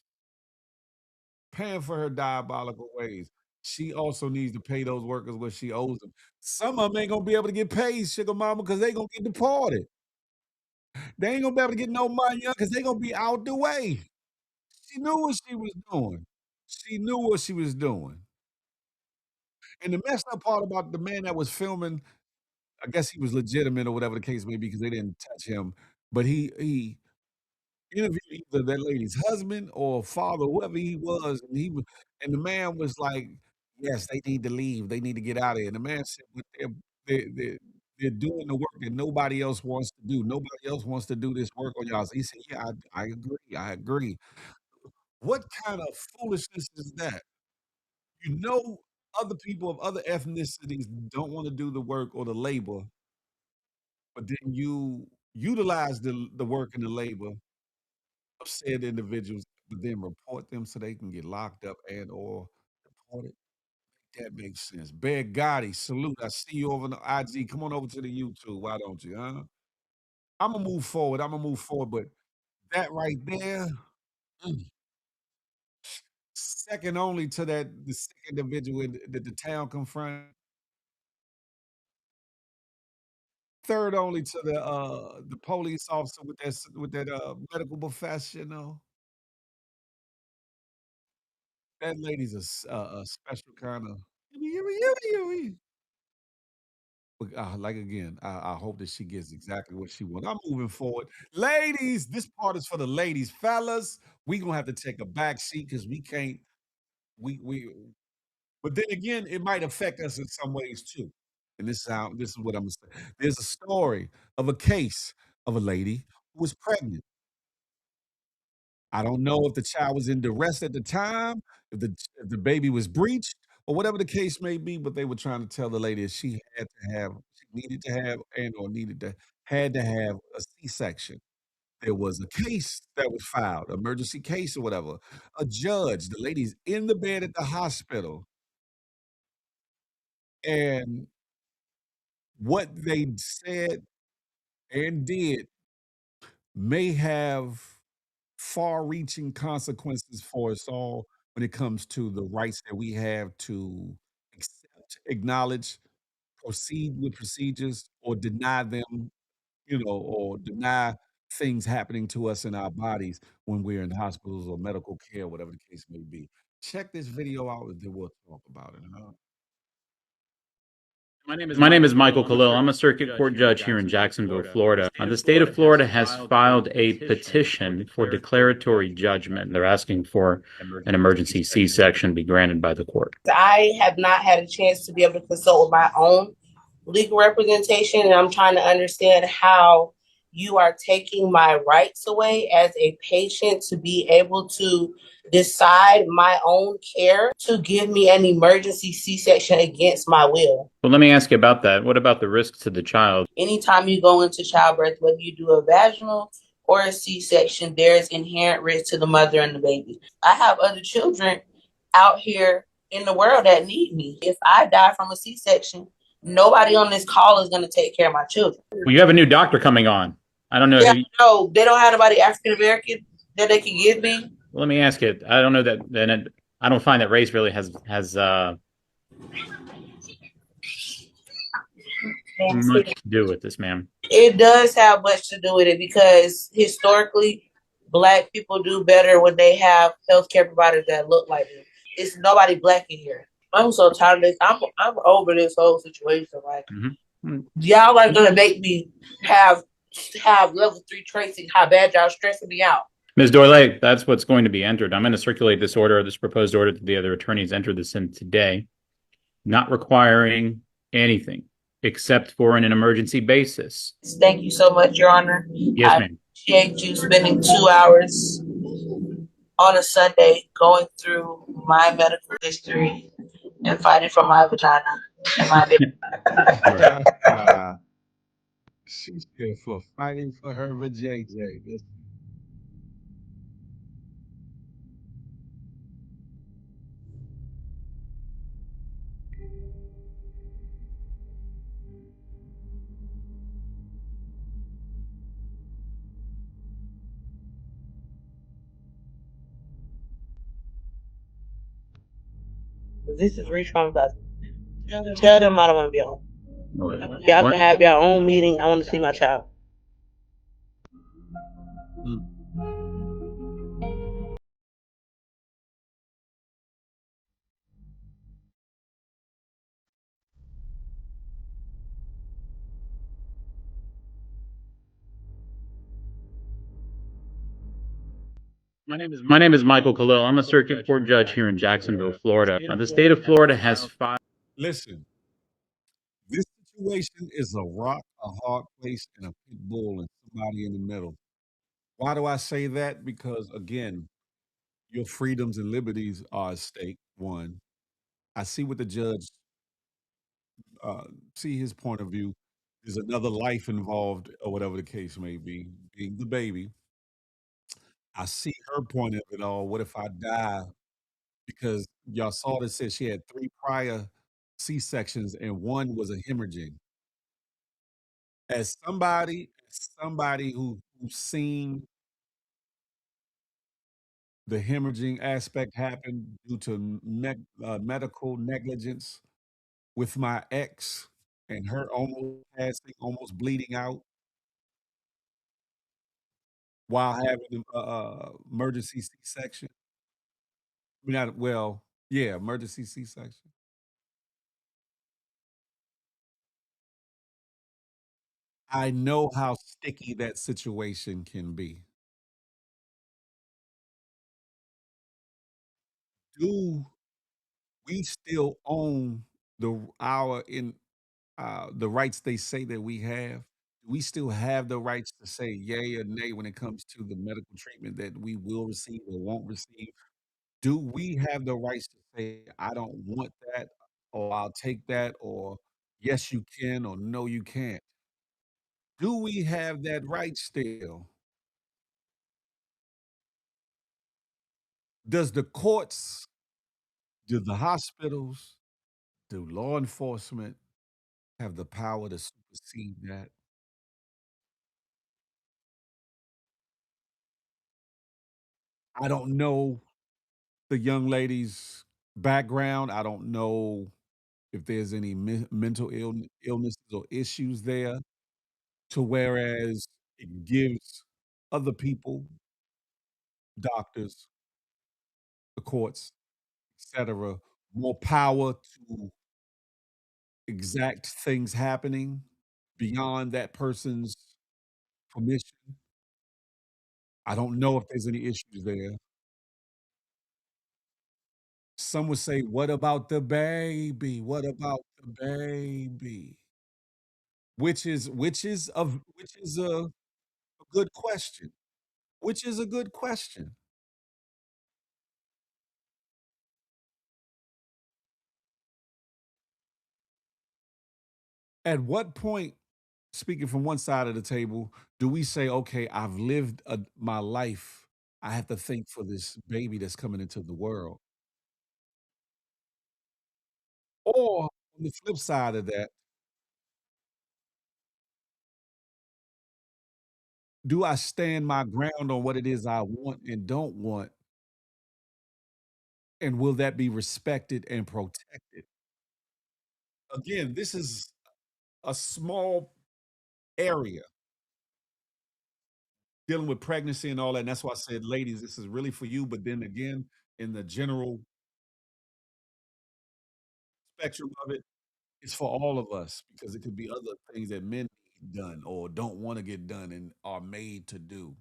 Paying for her diabolical ways. She also needs to pay those workers what she owes them. Some of them ain't gonna be able to get paid, sugar mama, because they gonna get deported. They ain't gonna be able to get no money because they gonna be out the way. She knew what she was doing. She knew what she was doing. And the messed up part about the man that was filming, I guess he was legitimate or whatever the case may be because they didn't touch him, but he interviewed either that lady's husband or father, whoever he was, and the man was like, "Yes, they need to leave. They need to get out of here." And the man said, "But they're doing the work that nobody else wants to do. Nobody else wants to do this work on y'all." So he said, "Yeah, I agree. I agree." What kind of foolishness is that? You know other people of other ethnicities don't wanna do the work or the labor, but then you utilize the work and the labor of said individuals, but then report them so they can get locked up and or deported. That makes sense. Bear Gotti, salute. I see you over on the IG. Come on over to the YouTube. Why don't you, huh? Imma move forward. Imma move forward, but that right there, mm, second only to the sick individual that the town confronted. third only to the police officer with that medical professional. That lady's a special kind of. But, like again, I hope that she gets exactly what she wants. I'm moving forward. Ladies, this part is for the ladies. Fellas, we gonna have to take a back seat because we can't we but then again, it might affect us in some ways too. And this is what I'm gonna say. There's a story of a case of a lady who was pregnant. I don't know if the child was in duress at the time, if the baby was breached, or whatever the case may be, but they were trying to tell the lady that she needed to have and or needed to had to have a C-section. There was a case that was filed, emergency case or whatever. A judge, the lady's in the bed at the hospital, and what they said and did may have far-reaching consequences for us all when it comes to the rights that we have to accept, acknowledge, proceed with procedures, or deny them, or deny things happening to us in our bodies when we're in hospitals or medical care, whatever the case may be. Check this video out, and then we'll talk about it. My name is Michael Khalil. I'm a circuit court judge here in Jacksonville, Florida. The state of Florida has filed a petition for declaratory judgment. They're asking for an emergency C-section be granted by the court. I have not had a chance to be able to consult with my own legal representation, and I'm trying to understand how you are taking my rights away as a patient to be able to decide my own care to give me an emergency C-section against my will. Well, let me ask you about that. What about the risk to the child? Anytime you go into childbirth, whether you do a vaginal or a C-section, there's inherent risk to the mother and the baby. I have other children out here in the world that need me. If I die from a C-section, nobody on this call is going to take care of my children. Well, you have a new doctor coming on. I don't know. Yeah, no, they don't have anybody African American that they can give me. Well, let me ask you. I don't know that. Then I don't find that race really has much to do with this, ma'am. It does have much to do with it because historically, Black people do better when they have healthcare providers that look like them. It's nobody Black in here. I'm so tired of this. I'm over this whole situation. Like, y'all are gonna make me have level 3 tracing. How bad y'all stressing me out. Ms. Doyle, that's what's going to be entered. I'm going to circulate this order, this proposed order to the other attorneys. Enter this in today, not requiring anything except for an emergency basis. Thank you so much, Your Honor. Yes, ma'am. I appreciate you spending 2 hours on a Sunday going through my medical history and fighting for my vagina and my baby. She's here for fighting for her vajayjay. This is re-traumatizing. Tell them I don't want to be on. Y'all can have your own meeting. I want to see my child. My name is Michael Khalil. I'm a circuit court judge here in Jacksonville, Florida. The state of Florida has filed. Listen, this situation is a rock, a hard place, and a pit bull, and somebody in the middle. Why do I say that? Because again, your freedoms and liberties are at stake. One, I see what the judge see his point of view. There's another life involved, or whatever the case may be, being the baby. I see her point of it all. What if I die? Because y'all saw that said she had 3 prior C-sections and one was a hemorrhaging. As somebody who's seen the hemorrhaging aspect happen due to medical negligence with my ex, and her almost passing, almost bleeding out while having emergency C-section. I mean, not well, yeah, emergency C-section. I know how sticky that situation can be. Do we still own the rights they say that we have? Do we still have the rights to say yay or nay when it comes to the medical treatment that we will receive or won't receive? Do we have the rights to say, "I don't want that," or "I'll take that," or "Yes, you can," or "No, you can't"? Do we have that right still? Does the courts, do the hospitals, do law enforcement have the power to supersede that? I don't know the young lady's background. I don't know if there's any mental illnesses or issues there to whereas it gives other people, doctors, the courts, etc., more power to exact things happening beyond that person's permission. I don't know if there's any issues there. Some would say, "What about the baby? What about the baby?" Which is a good question. Which is a good question. At what point, speaking from one side of the table, do we say, "Okay, I've lived my life. I have to think for this baby that's coming into the world." Or on the flip side of that, do I stand my ground on what it is I want and don't want, and will that be respected and protected? Again, this is a small area dealing with pregnancy and all that, and that's why I said, ladies, this is really for you, but then again, in the general spectrum of it, it's for all of us because it could be other things that men need done or don't wanna get done and are made to do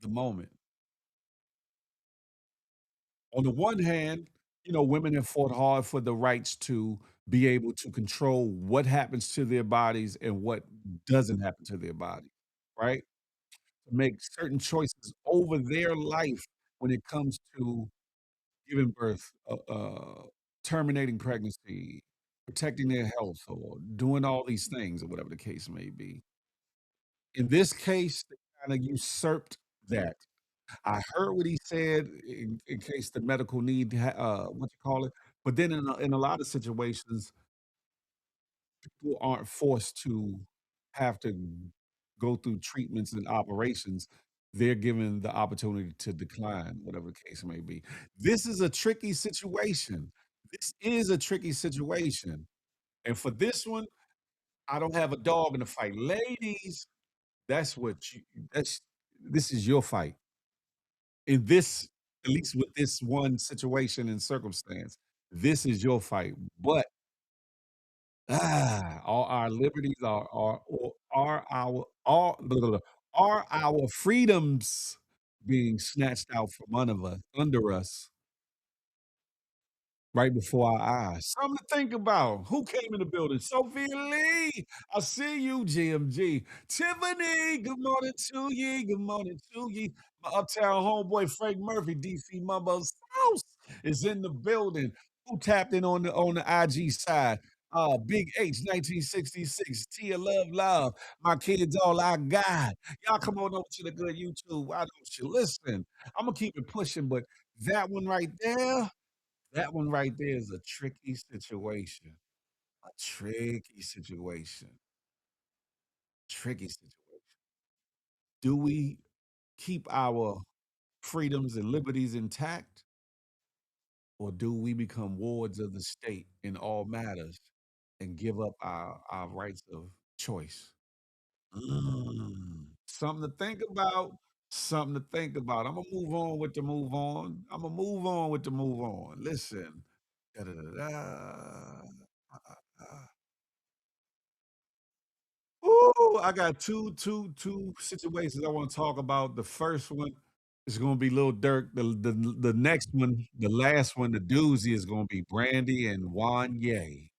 the moment. On the one hand, women have fought hard for the rights to be able to control what happens to their bodies and what doesn't happen to their body, right? To make certain choices over their life when it comes to giving birth, terminating pregnancy, protecting their health, or doing all these things, or whatever the case may be. In this case, they kinda usurped that. I heard what he said in case the medical need what you call it, but then in a lot of situations, people aren't forced to have to go through treatments and operations. They're given the opportunity to decline, whatever the case may be. This is a tricky situation. This is a tricky situation, and for this one, I don't have a dog in the fight. Ladies, that's what you that's this is your fight. In this at least with this one situation and circumstance, this is your fight, but, all our liberties are our are blah, blah, blah, are our freedoms being snatched out from under us right before our eyes. Something to think about. Who came in the building? Sophia Lee. I see you, GMG. Tiffany, good morning to ye. Good morning to ye. My uptown homeboy Frank Murphy, DC Mumbo's house is in the building. Who tapped in on the IG side? Big H 1966. Tia Love Love. My kids all I got. Y'all come on over to the good YouTube. Why don't you listen? I'm gonna keep it pushing, but that one right there. That one right there is a tricky situation. A tricky situation. Tricky situation. Do we keep our freedoms and liberties intact, or do we become wards of the state in all matters? and give up our rights of choice. Something to think about. Something to think about. I'm gonna move on with the move on. I'm gonna move on with the move on. Listen. Da-da-da-da. Uh, Ooh, I got two situations I want to talk about. The first one is going to be Lil Durk. The next one, the last one, the doozy is going to be Brandy and Wanye.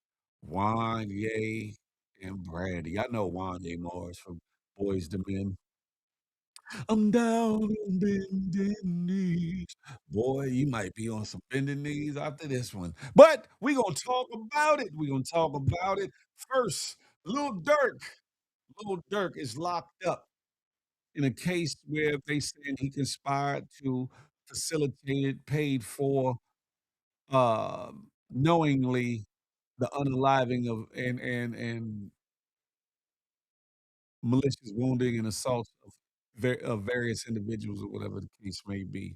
Wanye and Brandy. I know Wanye Morris from Boys to Men. I'm down on bending knees. Boy, you might be on some bending knees after this one. But we're going to talk about it. We're going to talk about it. First, Lil Durk. Lil Durk is locked up in a case where they saying he conspired to facilitate, paid for, uh, knowingly the unaliving of and malicious wounding and assault of, of various individuals or whatever the case may be.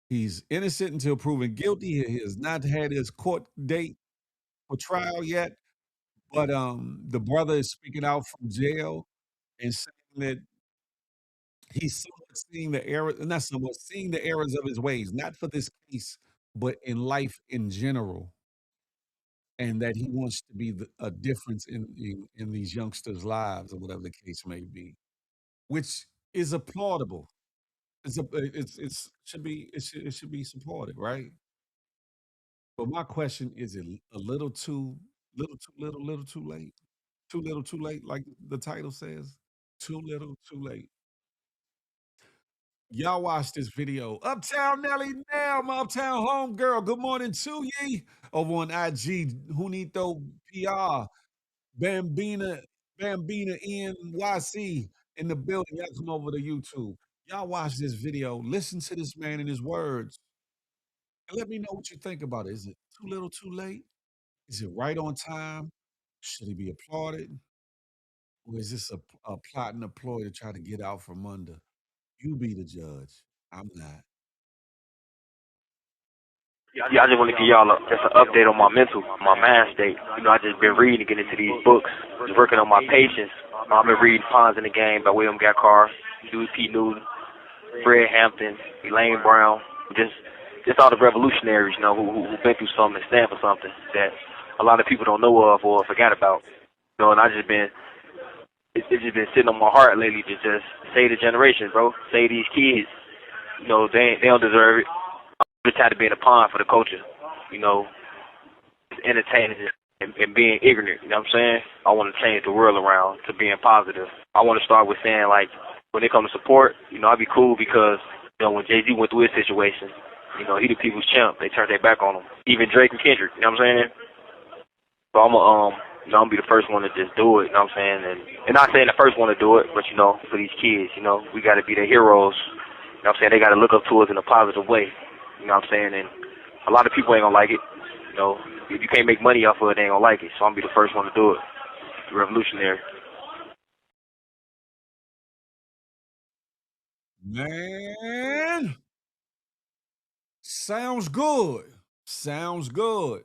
He's innocent until proven guilty. He has not had his court date for trial yet, but the brother is speaking out from jail and saying that he's somewhat seeing the error, not somewhat seeing the errors of his ways, not for this case, but in life in general, and that he wants to be a difference in these youngsters' lives or whatever the case may be, which is applaudable. It's it should be supported, right? But my question is, it a little too late, too little too late, like the title says, too little too late. Y'all watch this video. Uptown Nelly now, my uptown homegirl. Good morning to ye. Over on IG, Junito PR, Bambina, Bambina NYC in the building. Y'all come over to YouTube. Y'all watch this video. Listen to this man and his words. And let me know what you think about it. Is it too little too late? Is it right on time? Should he be applauded? Or is this a plot and a ploy to try to get out from under? You be the judge. I'm not. Yeah, I just want to give y'all just an update on my mental, my mind state. I just been reading, getting into these books, just working on my patience. I've been reading Pawns in the Game by William Gackar, Huey P. Newton, Fred Hampton, Elaine Brown, just all the revolutionaries, who've been through something and stand for something that a lot of people don't know of or forgot about. And I just been, it's just been sitting on my heart lately to just save the generation, bro. Save these kids. They don't deserve it. I'm just tired of being a pawn for the culture, entertaining and being ignorant. You know what I'm saying? I want to change the world around to being positive. I want to start with saying, like, when it comes to support, I'd be cool because, when Jay-Z went through his situation, he the people's champ. They turned their back on him. Even Drake and Kendrick, you know what I'm saying? So I'm gonna be the first one to just do it, you know what I'm saying? And not saying the first one to do it, but, for these kids, we got to be their heroes. You know what I'm saying? They got to look up to us in a positive way. You know what I'm saying? And a lot of people ain't gonna like it. If you can't make money off of it, they ain't gonna like it. So I'm gonna be the first one to do it. Revolutionary. Man, sounds good. Sounds good.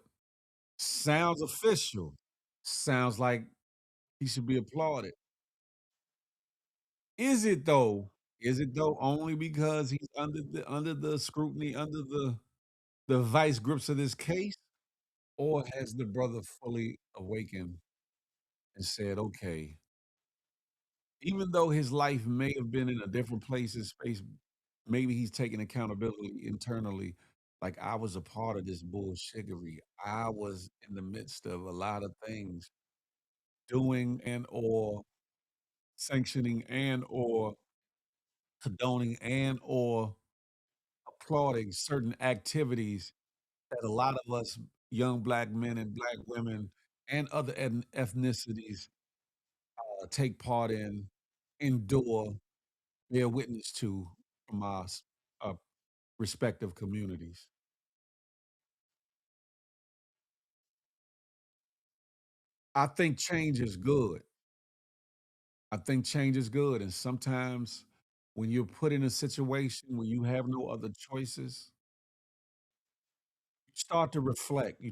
Sounds official. Sounds like he should be applauded. Is it though? Is it though? Only because he's under the scrutiny, under the vice grips of this case, or has the brother fully awakened and said, "Okay, even though his life may have been in a different place in space, maybe he's taking accountability internally. Like I was a part of this bullshittery. I was in the midst of a lot of things, doing and or sanctioning and or condoning and or applauding certain activities that a lot of us young black men and black women and other ethnicities take part in, endure, bear witness to from our uh, respective communities. I think change is good. I think change is good. And sometimes when you're put in a situation where you have no other choices, You start to reflect. You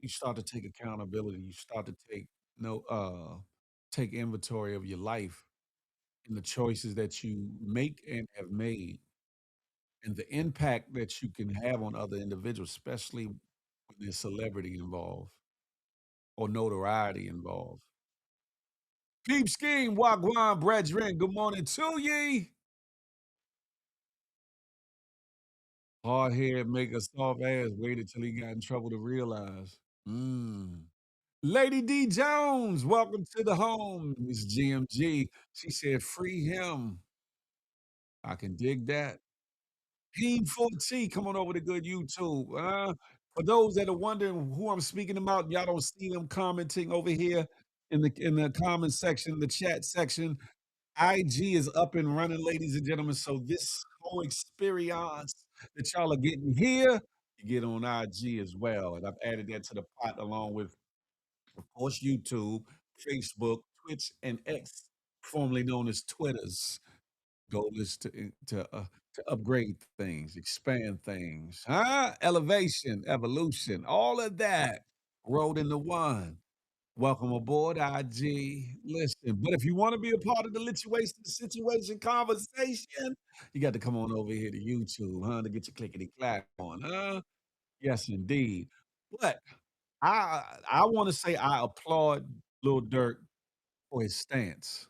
start to take accountability. You start to no take inventory of your life and the choices that you make and have made and the impact that you can have on other individuals, especially when there's celebrity involved or notoriety involved. Peep scheme, wagwan, brethren. Good morning to ye. Hard head make a soft ass. Waited till he got in trouble to realize. Mm. Lady D Jones, welcome to the home. Miss GMG. She said, free him. I can dig that. Team 4T, come on over to good YouTube. For those that are wondering who I'm speaking about, y'all don't see them commenting over here in the comment section, the chat section. IG is up and running, ladies and gentlemen. So this whole experience that y'all are getting here, you get on IG as well. And I've added that to the pot along with, of course, YouTube, Facebook, Twitch, and X, formerly known as Twitters. Goal is to upgrade things, expand things, huh? Elevation, evolution, all of that rolled into one. Welcome aboard, IG. Listen, but if you want to be a part of the situation conversation, you got to come on over here to YouTube, huh? To get your clickety clack on, huh? Yes, indeed. But I want to say I applaud Lil Durk for his stance.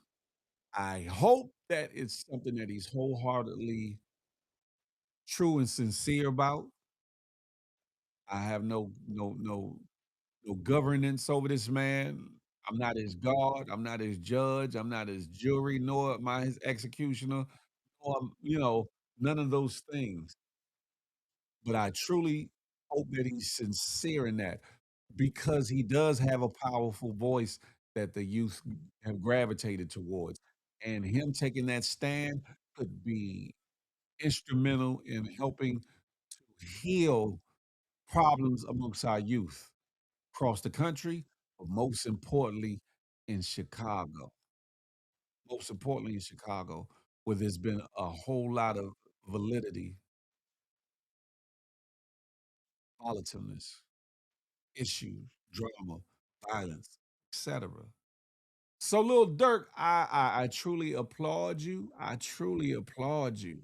I hope that it's something that he's wholeheartedly true and sincere about. I have no governance over this man. I'm not his God. I'm not his judge. I'm not his jury, nor am I his executioner, or none of those things. But I truly hope that he's sincere in that because he does have a powerful voice that the youth have gravitated towards. And him taking that stand could be instrumental in helping to heal problems amongst our youth across the country, but most importantly in Chicago. Most importantly in Chicago, where there's been a whole lot of validity, volatileness, issues, drama, violence, etc. So, Lil Durk, I truly applaud you. I truly applaud you.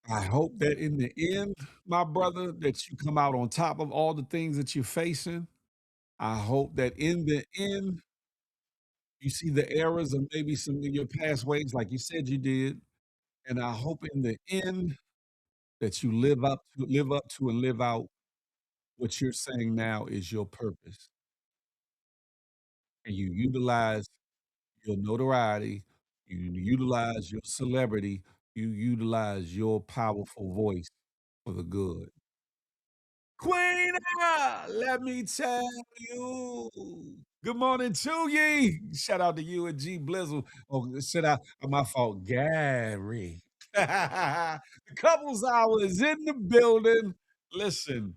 I hope that in the end, my brother, that you come out on top of all the things that you're facing. I hope that in the end, you see the errors of maybe some of your past ways, like you said you did. And I hope in the end that you live up to and live out what you're saying now is your purpose. And you utilize your notoriety, you utilize your celebrity, you utilize your powerful voice for the good. Queen, let me tell you. Good morning to ye. Shout out to you and G Blizzle. Oh, shout out, my fault, Gary. The couples hour is in the building. Listen,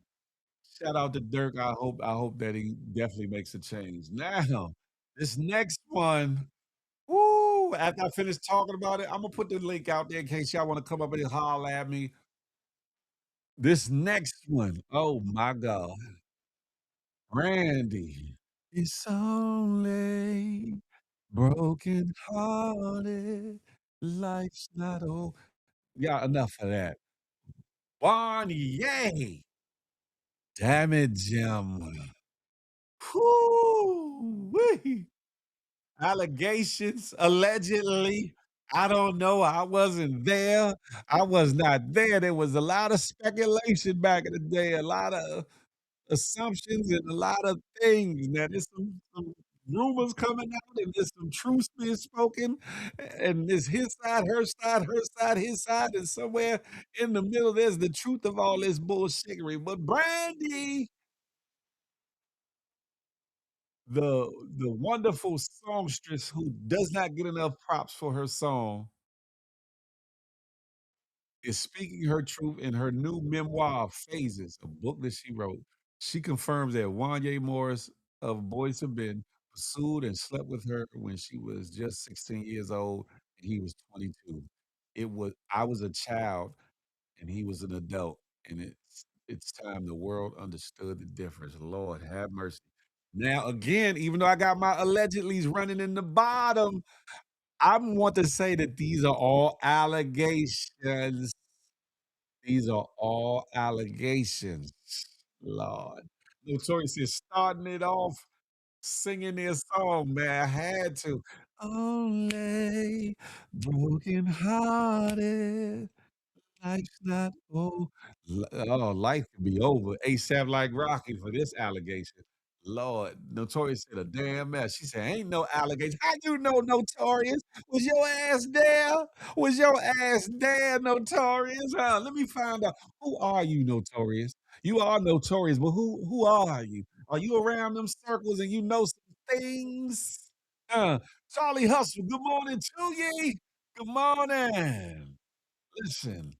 shout out to Dirk. I hope that he definitely makes a change. Now, this next one, woo, after I finish talking about it, I'm gonna put the link out there in case y'all want to come up and holler at me. This next one, oh my God. Randy. It's only broken hearted. Life's not over. Yeah, enough of that. Barney, yay! Damage him. Whoo-wee. Allegations, allegedly. I don't know. I wasn't there. I was not there. There was a lot of speculation back in the day, a lot of assumptions and a lot of things. Now there's some rumors coming out and there's some truth being spoken, and there's his side, her side, his side, and somewhere in the middle there's the truth of all this bullshittery. But Brandy, the wonderful songstress who does not get enough props for her song, is speaking her truth in her new memoir, Phases, a book that she wrote. She confirms that Wanye Morris of Boys Have Been pursued and slept with her when she was just 16 years old and he was 22. I was a child and he was an adult. And it's time the world understood the difference. Lord have mercy. Now again, even though I got my allegedly's running in the bottom, I want to say that these are all allegations. These are all allegations. Lord. Notorious is starting it off singing their song, man. I had to. Only broken hearted. Life's not over. Oh, life could be over. ASAP like Rocky for this allegation. Lord, Notorious said a damn mess. She said, ain't no allegation. How you know Notorious? Was your ass there? Was your ass there, Notorious? Let me find out. Who are you, Notorious? You are Notorious, but who are you? Are you around them circles and you know some things? Charlie Hustle, good morning to ye. Good morning. Listen.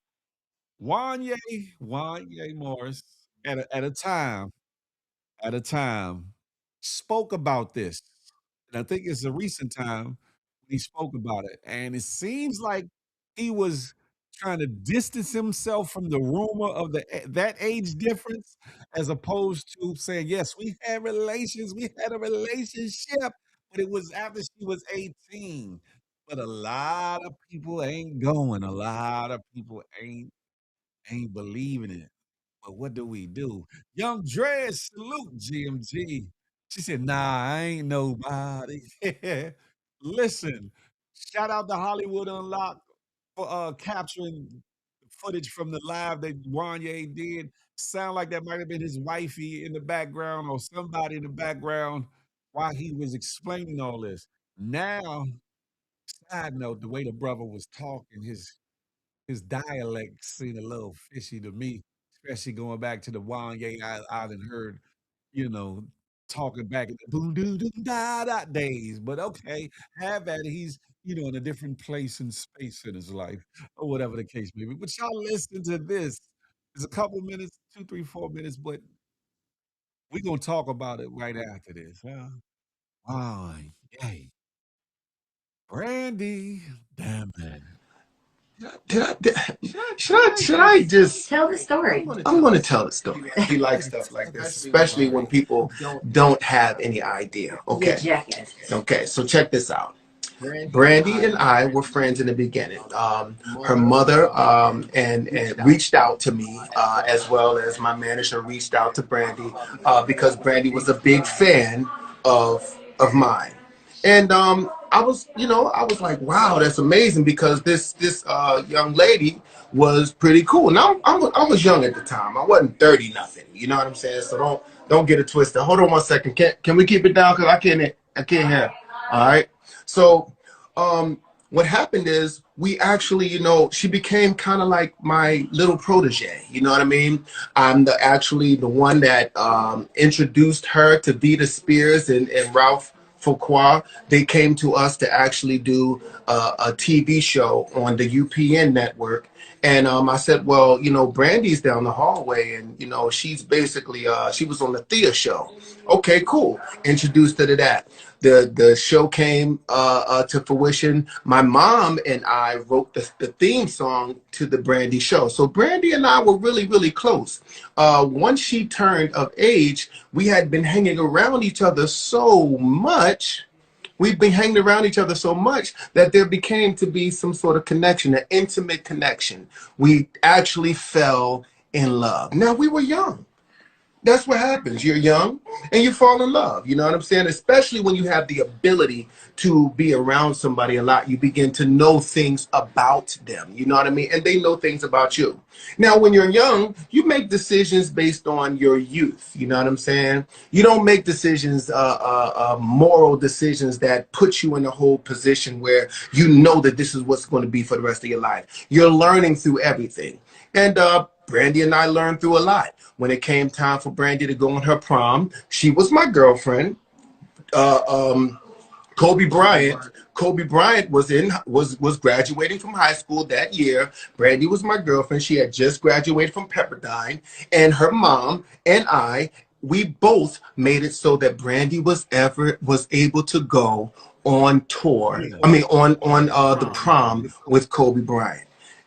Wanye Morris, at a time, spoke about this. And I think it's a recent time he spoke about it. And it seems like he was trying to distance himself from the rumor of that age difference, as opposed to saying, yes, we had relations, we had a relationship, but it was after she was 18. But a lot of people ain't going. A lot of people ain't believing it. But what do we do? Young Dre, salute GMG. She said, nah, I ain't nobody. Listen, shout out to Hollywood Unlocked for capturing footage from the live that Wanye did. Sound like that might have been his wifey in the background or somebody in the background while he was explaining all this. Now, side note, the way the brother was talking, his dialect seemed a little fishy to me, especially going back to the Wanye I done heard, you know, talking back in the boom doo doo da da days. But okay, have at it. He's, in a different place and space in his life, or whatever the case may be. But y'all listen to this. It's a couple minutes, 2, 3, 4 minutes, but we're gonna talk about it right after this. Huh? Oh, yay. Brandy, damn it. Should I just tell the story? I'm going to tell the story. He likes stuff like this, especially when people don't have any idea. Okay. Okay. So check this out. Brandy and I were friends in the beginning. Her mother and reached out to me, as well as my manager reached out to Brandy, because Brandy was a big fan of mine. And I was like, wow, that's amazing, because this young lady was pretty cool. Now I was young at the time. I wasn't 30 nothing. You know what I'm saying? So don't get it twisted. Hold on one second. Can we keep it down? Because I can't hear. All right. So what happened is we actually, she became kind of like my little protege. You know what I mean? I'm actually the one that introduced her to Vita Spears and Ralph Fuqua. They came to us to actually do a TV show on the UPN network. And I said, well, Brandy's down the hallway, and, she's basically, she was on the Thea show. Okay, cool. Introduced her to that. The show came to fruition. My mom and I wrote the theme song to the Brandy show. So Brandy and I were really, really close. Once she turned of age, we had been hanging around each other so much. We've been hanging around each other so much that there became to be some sort of connection, an intimate connection. We actually fell in love. Now, we were young. That's what happens. You're young and you fall in love. You know what I'm saying? Especially when you have the ability to be around somebody a lot, you begin to know things about them. You know what I mean? And they know things about you. Now, when you're young, you make decisions based on your youth. You know what I'm saying? You don't make decisions, moral decisions that put you in a whole position where you know that this is what's going to be for the rest of your life. You're learning through everything. And Brandy and I learned through a lot. When it came time for Brandy to go on her prom, she was my girlfriend. Kobe Bryant was graduating from high school that year. Brandy was my girlfriend. She had just graduated from Pepperdine, and her mom and we both made it so that Brandy was able to go on tour. I mean, on the prom with Kobe Bryant.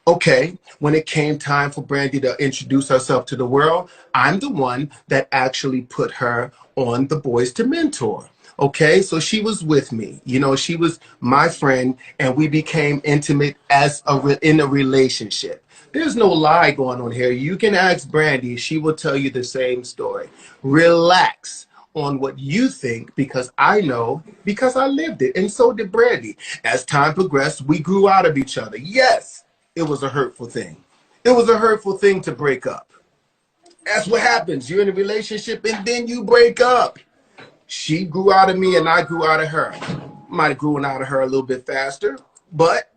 Okay, when it came time for Brandy to introduce herself to the world, I'm the one that actually put her on the Boys to Mentor. Okay, so she was with me. You know, she was my friend, and we became intimate as in a relationship. There's no lie going on here. You can ask Brandy; she will tell you the same story. Relax on what you think because I know because I lived it, and so did Brandy. As time progressed, we grew out of each other. Yes, it was a hurtful thing. It was a hurtful thing to break up. That's what happens. You're in a relationship and then you break up. She grew out of me and I grew out of her. Might have grown out of her a little bit faster, but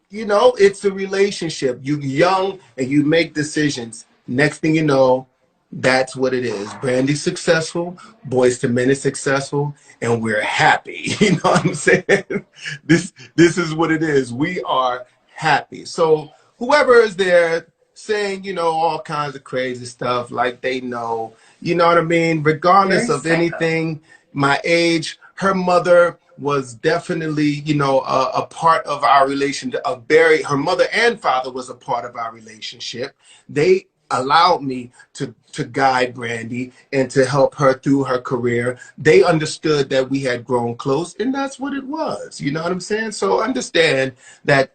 you know, it's a relationship. You're young and you make decisions. Next thing you know, that's what it is. Brandy's successful, Boys to Men is successful, and we're happy. You know what I'm saying? This is what it is. We are happy. So whoever is there saying, you know, all kinds of crazy stuff like they know, you know what I mean? Regardless of anything, my age, her mother was definitely, you know, a part of our relationship. Her mother and father was a part of our relationship. They allowed me to guide Brandy and to help her through her career. They understood that we had grown close, and that's what it was. You know what I'm saying? So understand that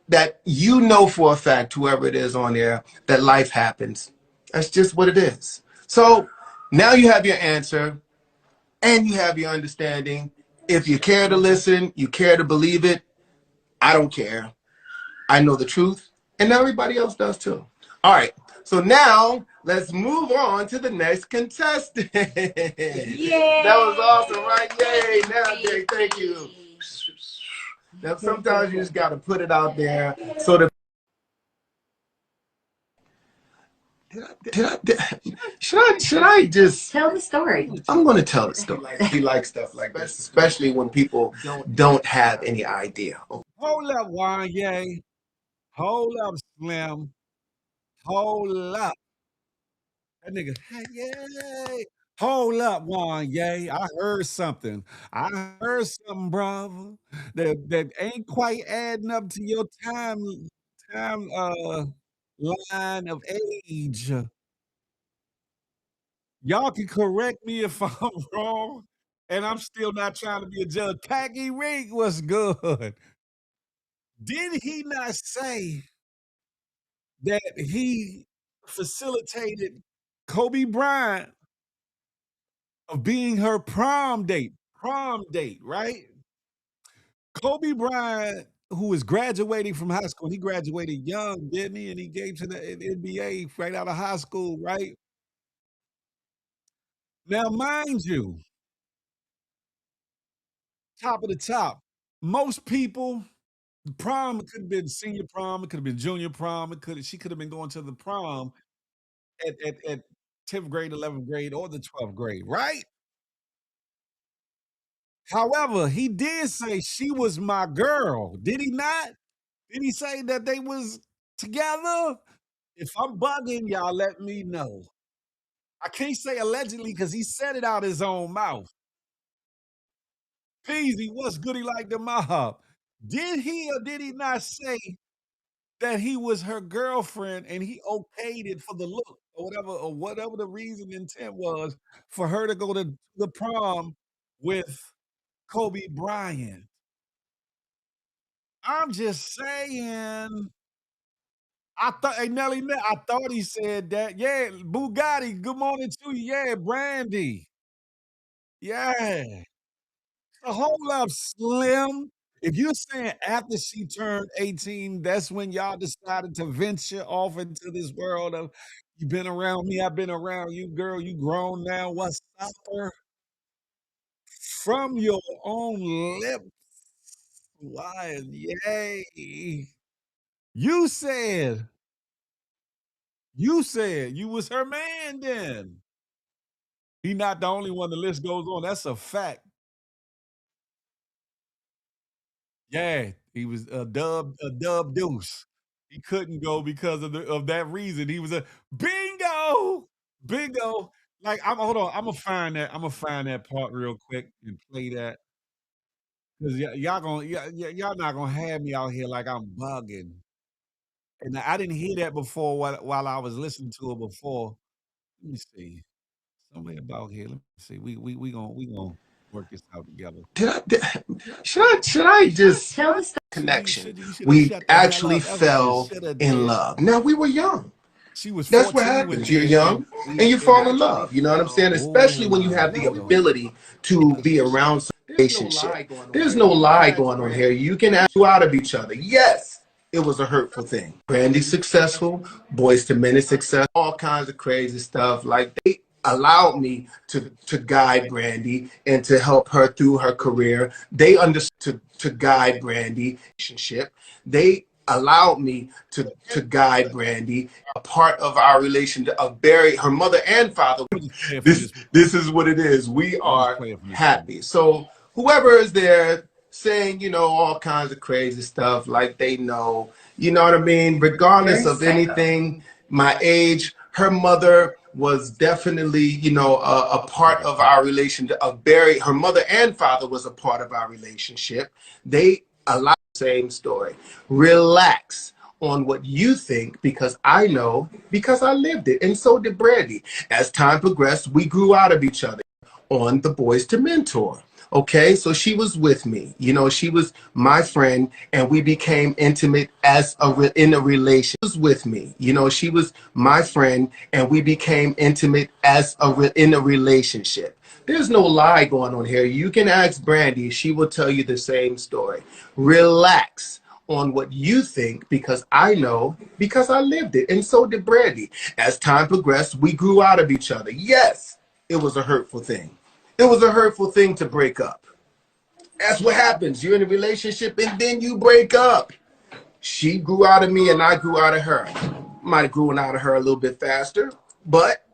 that you know for a fact, whoever it is on there, that life happens. That's just what it is. So now you have your answer and you have your understanding. If you care to listen, you care to believe it, I don't care. I know the truth, and everybody else does too. All right, so now let's move on to the next contestant. Yay! That was awesome, right? Yay! Now, Jay, thank you. Now, sometimes you just got to put it out there so that. Should I just tell the story? I'm going to tell the story. He likes stuff like this, especially when people don't have any idea. Hold up, Wanye. Hold up, Slim. Hold up. That nigga, hey, yay. Hold up, Wanye. I heard something. I heard something, brother, that ain't quite adding up to your time line of age. Y'all can correct me if I'm wrong, and I'm still not trying to be a judge. Tacky Rig was good. Did he not say that he facilitated Kobe Bryant of being her prom date, right? Kobe Bryant, who was graduating from high school, he graduated young, didn't he? And he gave to the NBA right out of high school, right? Now, mind you, top of the top, most people, prom could have been senior prom, it could have been junior prom, she could have been going to the prom at 10th grade, 11th grade, or the 12th grade, right? However, he did say she was my girl. Did he not? Did he say that they was together? If I'm bugging, y'all let me know. I can't say allegedly because he said it out his own mouth. Peasy, what's goody like the mob? Did he or did he not say that he was her girlfriend and he okayed it for the look or whatever the reason intent was for her to go to the prom with Kobe Bryant? I'm just saying. I thought, hey Nelly, I thought he said that. Yeah, Bugatti. Good morning to you. Yeah, Brandy. Yeah. So hold up, Slim. If you're saying after she turned 18, that's when y'all decided to venture off into this world of you been around me, I've been around you, girl. You grown now. What's up, her? From your own lips. Why? Yay. You said you was her man then. He not the only one, the list goes on. That's a fact. Yeah, he was a dub deuce. He couldn't go because of that reason. He was a bingo, bingo. Like I'm hold on, I'm gonna find that part real quick and play that because y'all not gonna have me out here like I'm bugging. And I didn't hear that before while I was listening to it before. Let me see. Somewhere about here. Let me see. We gonna work this out together. Should I just Tell the story. connection? You should have We shut the hell actually up. That's what you fell should have in did. love. Now we were young. She was That's what 14 when happens. You're me and young we and you and fall in actually love. You know what I'm saying? Especially when you oh, have the hold on. ability to be around some relationship. There's no lie going on here. You can act out of each other. Yes, it was a hurtful thing. Brandy's successful, Boys to Men is successful, all kinds of crazy stuff. Like they allowed me to guide Brandy and to help her through her career. They understood to guide Brandy relationship. They allowed me to guide Brandy, a part of our relation of Barry, her mother and father. Let me just play it from This is what it is. We let me just are play it from this song. happy. So whoever is there saying, all kinds of crazy stuff like they know, you know what I mean? Regardless of anything, my age, her mother was definitely, a part of our relation of Barry. Her mother and father was a part of our relationship. They allow the same story. Relax on what you think because I know because I lived it. And so did Brandy. As time progressed, we grew out of each other on the Boys to Mentor. Okay, so she was with me. She was my friend, and we became intimate in a relation. She was with me. She was my friend, and we became intimate in a relationship. There's no lie going on here. You can ask Brandy; she will tell you the same story. Relax on what you think because I know because I lived it, and so did Brandy. As time progressed, we grew out of each other. Yes, it was a hurtful thing. It was a hurtful thing to break up. That's what happens. You're in a relationship and then you break up. She grew out of me and I grew out of her. Might have grown out of her a little bit faster, but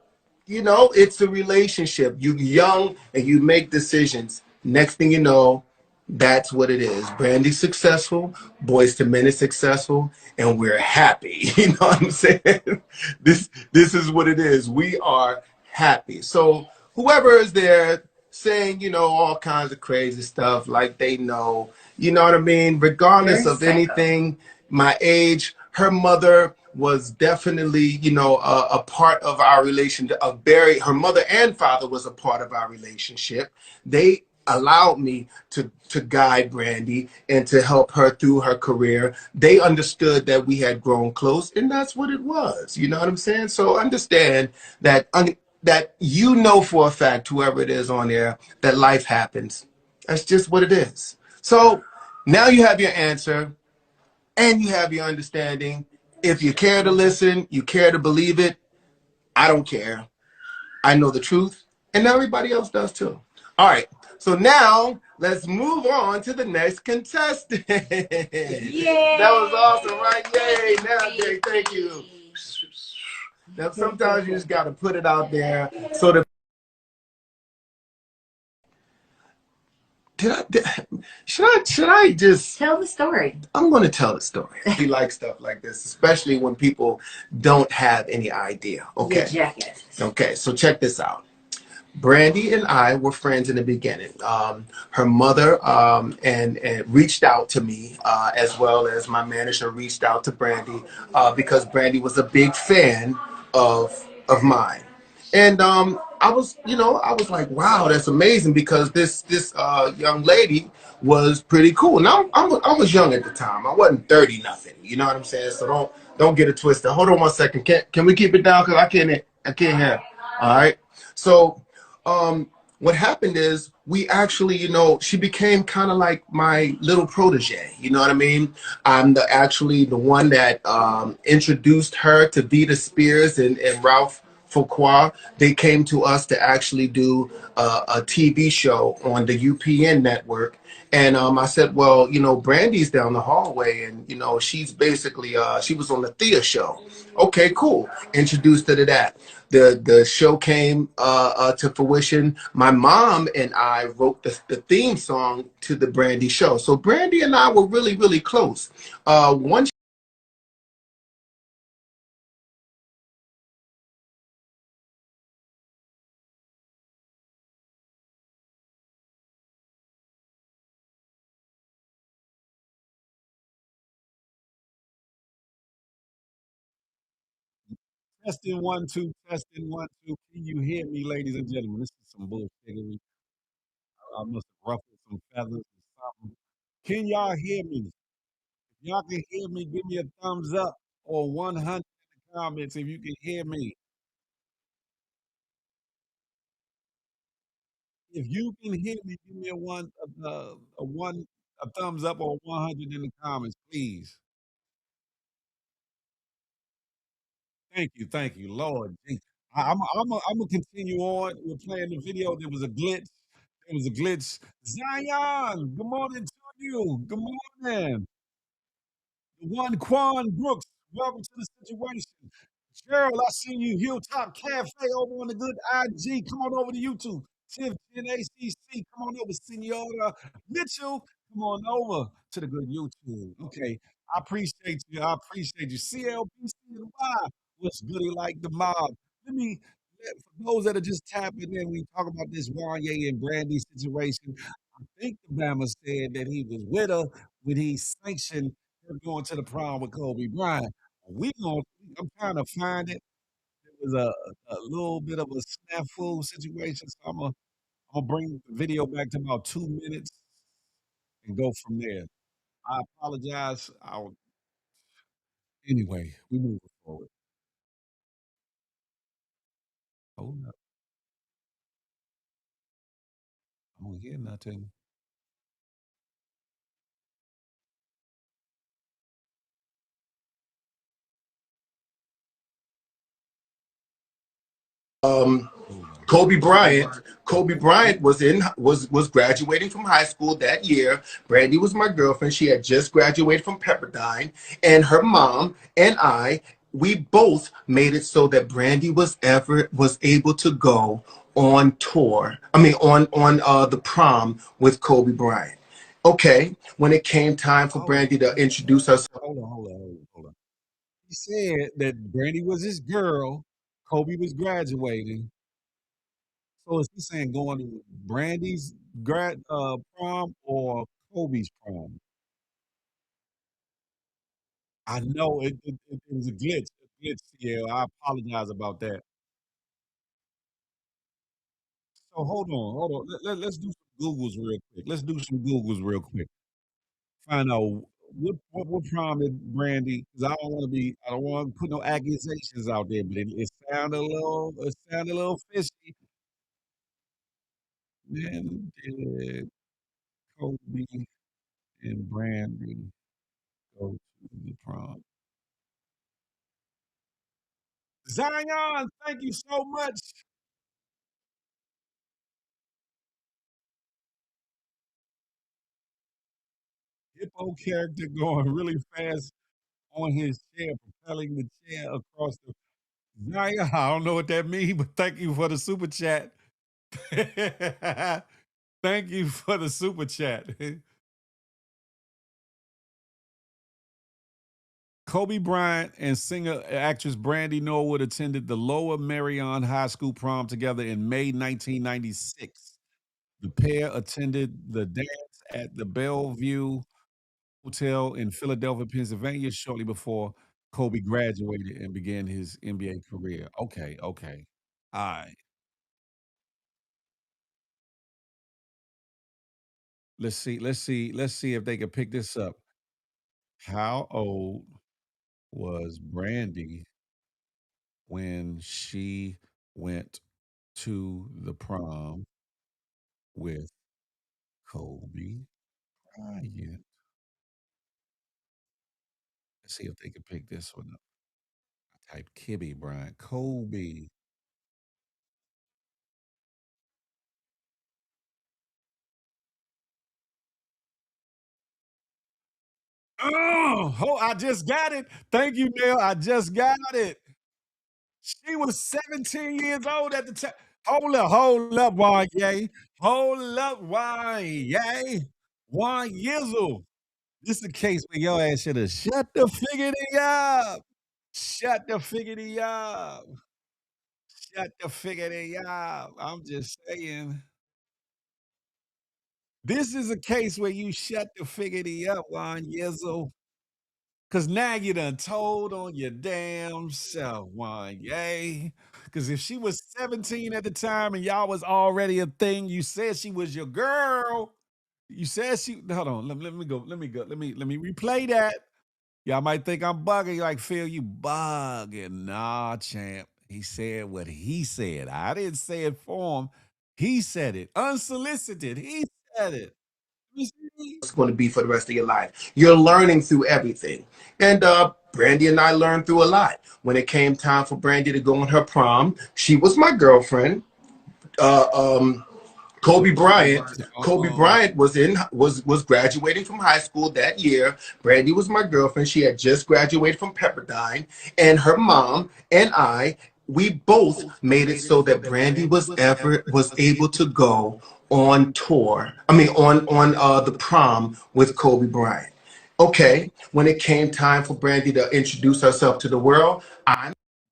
it's a relationship. You're young and you make decisions. Next thing you know, that's what it is. Brandy's successful, Boys to Men is successful, and we're happy. You know what I'm saying? This is what it is. We are happy. So whoever is there saying, all kinds of crazy stuff like they know, you know what I mean? Regardless of anything, my age, her mother was definitely, a part of our relation of Barry. Her mother and father was a part of our relationship. They allowed me to guide Brandy and to help her through her career. They understood that we had grown close, and that's what it was. You know what I'm saying? So understand that that for a fact, whoever it is on there, that life happens. That's just what it is. So now you have your answer and you have your understanding. If you care to listen, you care to believe it, I don't care. I know the truth, and everybody else does too. All right, so now let's move on to the next contestant. Yay! That was awesome, right? Yay! Now, Jay, thank you. Now, sometimes you just got to put it out there so that. Should I just tell the story? I'm going to tell the story. We like stuff like this, especially when people don't have any idea. Okay. Jacket. Okay, so check this out. Brandy and I were friends in the beginning. Her mother and reached out to me as well as my manager reached out to Brandy because Brandy was a big fan of mine. And I was like, wow, that's amazing because this young lady was pretty cool. Now I was young at the time. I wasn't 30 nothing. You know what I'm saying? So don't get it twisted. Hold on one second. Can we keep it down? Because I can't hear. All right. So what happened is we actually, she became kind of like my little protege. You know what I mean? I'm actually the one that introduced her to Vita Spears and Ralph Fuqua. They came to us to actually do a TV show on the UPN network. And I said, well, Brandy's down the hallway and, she's basically, she was on the Thea show. Okay, cool. Introduced her to that. The show came to fruition. My mom and I wrote the theme song to the Brandy show. So Brandy and I were really, really close. One Testing 1, 2, testing 1, 2. Can you hear me, ladies and gentlemen? This is some bullshittery. I must have ruffled some feathers or something. Can y'all hear me? If y'all can hear me, give me a thumbs up or 100 in the comments if you can hear me. If you can hear me, give me a thumbs up or 100 in the comments, please. Thank you, Lord. I'm gonna continue on. We're playing the video. There was a glitch. There was a glitch. Zion, good morning to you. Good morning. The one Quan Brooks, welcome to the situation. Gerald, I seen you. Hilltop Cafe over on the good IG. Come on over to YouTube. Tiff NACC, come on over. Senora Mitchell, come on over to the good YouTube. Okay, I appreciate you. I appreciate you. CLBC and Y, what's goody like the mob? For those that are just tapping in, we talk about this Wanye and Brandy situation. I think the Bama said that he was with her when he sanctioned her going to the prom with Kobe Bryant. We going I'm trying to find it. It was a little bit of a snafu situation, so I'm gonna bring the video back to about 2 minutes and go from there. I apologize. Anyway, we move forward. Hold up, I don't hear nothing. Kobe Bryant was graduating from high school that year. Brandy was my girlfriend. She had just graduated from Pepperdine, and her mom and we both made it so that Brandy was able to go on tour. I mean, on the prom with Kobe Bryant. Okay, when it came time for Brandy to introduce herself. Hold on. He said that Brandy was his girl, Kobe was graduating. So is he saying going to Brandy's prom or Kobe's prom? I know it was a glitch. A glitch, yeah. I apologize about that. So hold on. Let's do some Googles real quick. Let's do some Googles real quick. Find out what prom did Brandy? Because I don't want to put no accusations out there, but it sounded a little fishy. When did Kobe and Brandy go to the prom? Zion, thank you so much. Hippo character going really fast on his chair, propelling the chair across the. Zion, I don't know what that means, but thank you for the super chat. Thank you for the super chat. Kobe Bryant and singer actress Brandy Norwood attended the Lower Merion High School prom together in May 1996. The pair attended the dance at the Bellevue Hotel in Philadelphia, Pennsylvania, shortly before Kobe graduated and began his NBA career. Okay, okay. All right. Let's see if they can pick this up. How old was Brandy when she went to the prom with Kobe Bryant? Let's see if they can pick this one up. I type Kibby Bryant. Kobe. Oh, I just got it. Thank you, Neil. I just got it. She was 17 years old at the time. Hold up, Wanye. Hold up, Wanye. One Yizzle. This is the case where your ass should have shut the figgity up. Shut the figgity up. Shut the figgity up. I'm just saying. This is a case where you shut the figgity up, Juan Yizzle. Cause now you done told on your damn self, Wanye. Cause if she was 17 at the time and y'all was already a thing, you said she was your girl. You said she hold on, let me go, let me replay that. Y'all might think I'm bugging. You like, Phil, you bugging. Nah, champ. He said what he said. I didn't say it for him. He said it. Unsolicited. He said it. You see? It's going to be for the rest of your life. You're learning through everything. And Brandy and I learned through a lot. When it came time for Brandy to go on her prom, she was my girlfriend. Uh, um, Kobe Bryant. Kobe Bryant was graduating from high school that year. Brandy was my girlfriend. She had just graduated from Pepperdine, and her mom and I, we both made it so that Brandy was able to go on tour. I mean, on the prom with Kobe Bryant. Okay, when it came time for Brandy to introduce herself to the world,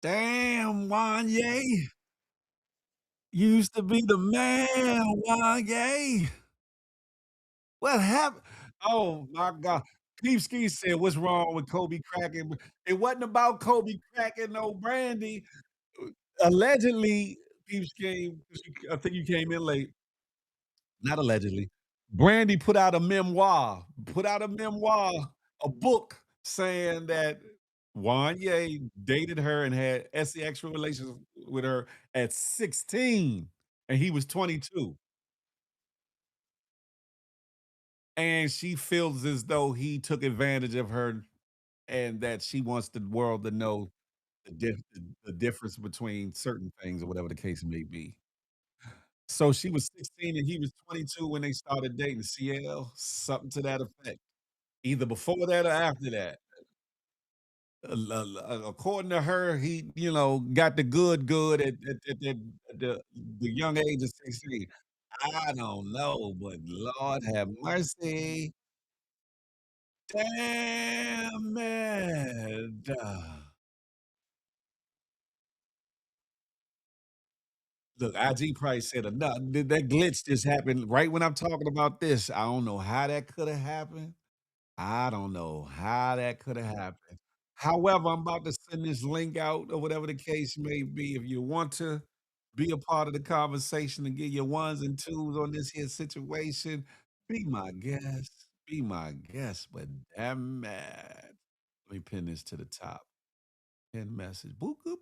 Damn, Wanye. Used to be the man, Wanye. What happened? Oh my God. Peep Ski said, what's wrong with Kobe cracking? It wasn't about Kobe cracking no brandy. Allegedly, Peep Ski, I think you came in late. Not allegedly. Brandy put out a memoir, a book saying that Wanye dated her and had sexual relations with her at 16 and he was 22. And she feels as though he took advantage of her and that she wants the world to know the difference between certain things or whatever the case may be. So she was 16 and he was 22 when they started dating. CL, something to that effect. Either before that or after that. According to her, he, got the good at the young age of 16. I don't know, but Lord have mercy. Damn it. Look, IG probably said enough. That glitch just happened right when I'm talking about this. I don't know how that could have happened. I don't know how that could have happened. However, I'm about to send this link out or whatever the case may be. If you want to be a part of the conversation and get your ones and twos on this here situation, be my guest. Be my guest. But damn it. Let me pin this to the top. Pin message. Boop, boop.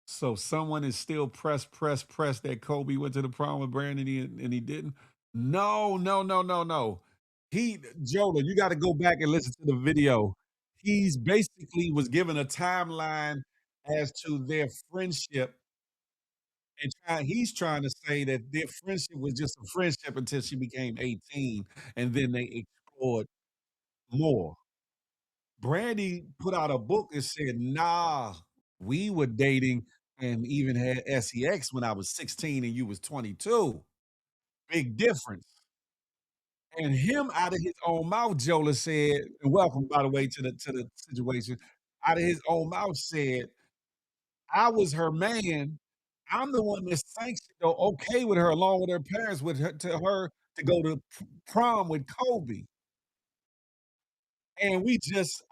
So someone is still press that Kobe went to the prom with Brandon and he didn't. No, no, no, no, no. Jola, you got to go back and listen to the video. He's basically was given a timeline as to their friendship, and he's trying to say that their friendship was just a friendship until she became 18, and then they explored more. Brandy put out a book and said, "Nah, we were dating and even had sex when I was 16 and you was 22. Big difference." And him out of his own mouth, Jola said, and welcome by the way to the situation. Out of his own mouth said, "I was her man. I'm the one that sanctioned or okay with her along with her parents with her to go to prom with Kobe." And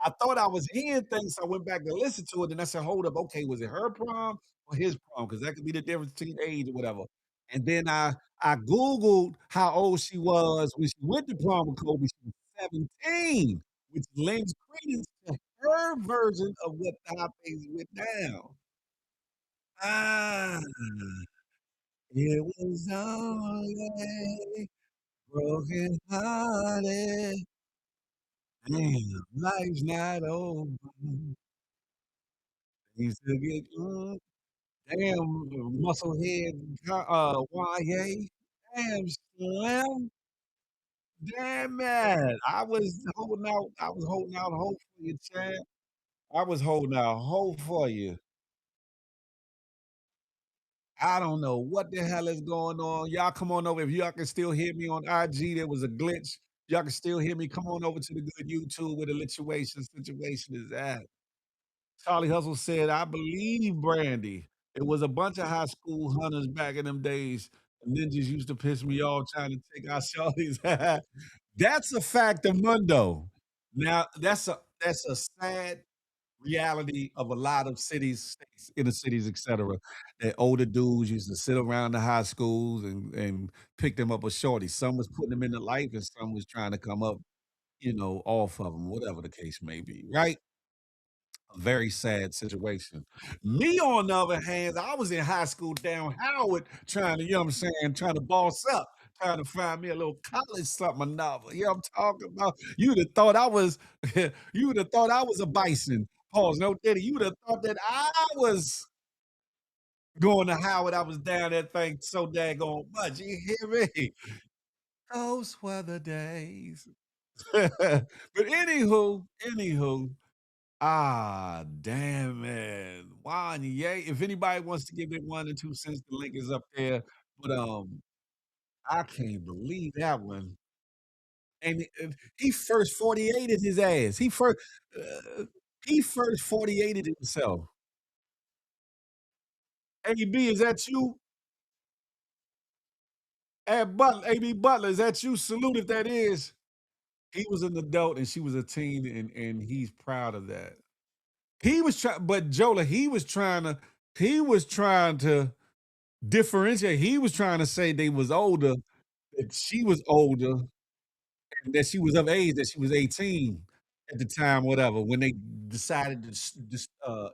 I thought I was hearing things, so I went back to listen to it, and I said, "Hold up, okay, was it her prom or his prom? Because that could be the difference between age or whatever." And then I Googled how old she was when she went to prom with Kobe. She was 17, which lends credence to her version of how things went down. Ah, it was only broken hearted. Damn, life's not over. Things to get damn musclehead YA. Damn Slim. Damn it. I was holding out hope for you, champ. I was holding out hope for you. I don't know what the hell is going on. Y'all come on over. If y'all can still hear me on IG, there was a glitch. Y'all can still hear me. Come on over to the good YouTube where the situation is at. Charlie Hustle said, I believe Brandy. It was a bunch of high school hunters back in them days. Ninjas used to piss me off trying to take our shorties. That's a fact of mundo. Now, that's a sad reality of a lot of cities, states, inner cities, etc. That older dudes used to sit around the high schools and pick them up a shorty. Some was putting them into life, and some was trying to come up, off of them, whatever the case may be, right? A very sad situation. Me, on the other hand, I was in high school down Howard trying to, trying to boss up, trying to find me a little college something or another. You know what I'm talking about? You'd have thought I was, you'd have thought I was a bison. Pause, no diddy. You'd have thought that I was going to Howard. I was down that thing so daggone much. You hear me? Those were the days. But anywho, damn it. Wanye. If anybody wants to give it 1 and 2 cents, the link is up there. But I can't believe that one. And he first 48'd his ass. Uh, he first 48'd himself. AB, is that you? AB Butler, is that you? Salute if that is. He was an adult and she was a teen, and he's proud of that. He was trying, but Jola, he was trying to differentiate. He was trying to say they was older, that she was older, and that she was of age, that she was 18 at the time, whatever, when they decided to just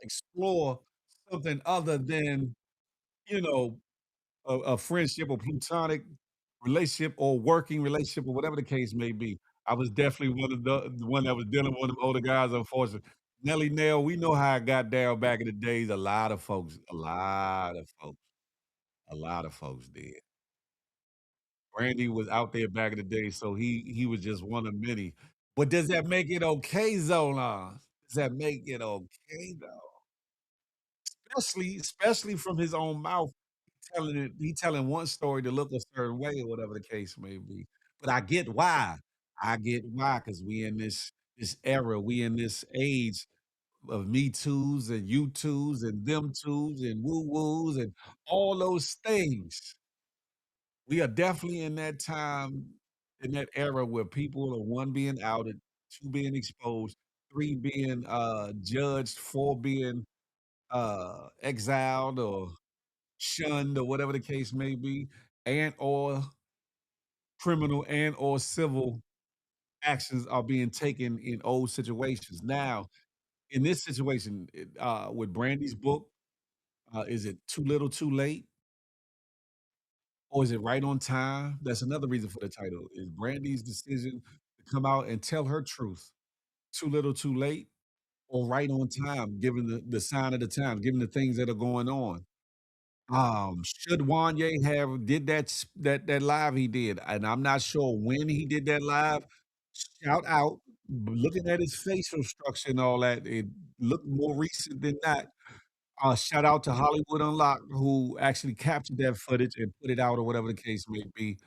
explore something other than, you know, a friendship or platonic relationship or working relationship or whatever the case may be. I was definitely the one that was dealing with one of them older guys, unfortunately. Nelly Nail, we know how it got down back in the days. A lot of folks did. Randy was out there back in the day, so he was just one of many. But does that make it okay, Zola? Does that make it okay though? Especially from his own mouth, he telling one story to look a certain way or whatever the case may be. But I get why. I get why, because we in this era, we in this age of Me Too's and You Too's and them Too's and Woo Woos and all those things. We are definitely in that time, in that era where people are one being outed, two being exposed, three being judged, four being exiled or shunned or whatever the case may be, and or criminal and or civil actions are being taken in old situations. Now, in this situation, with Brandy's book, is it too little, too late? Or is it right on time? That's another reason for the title. Is Brandy's decision to come out and tell her truth too little, too late, or right on time, given the sign of the time, given the things that are going on? Should Wanye have did that live he did, and I'm not sure when he did that live. Shout out, looking at his facial structure and all that, it looked more recent than that. Shout out to Hollywood Unlocked who actually captured that footage and put it out or whatever the case may be.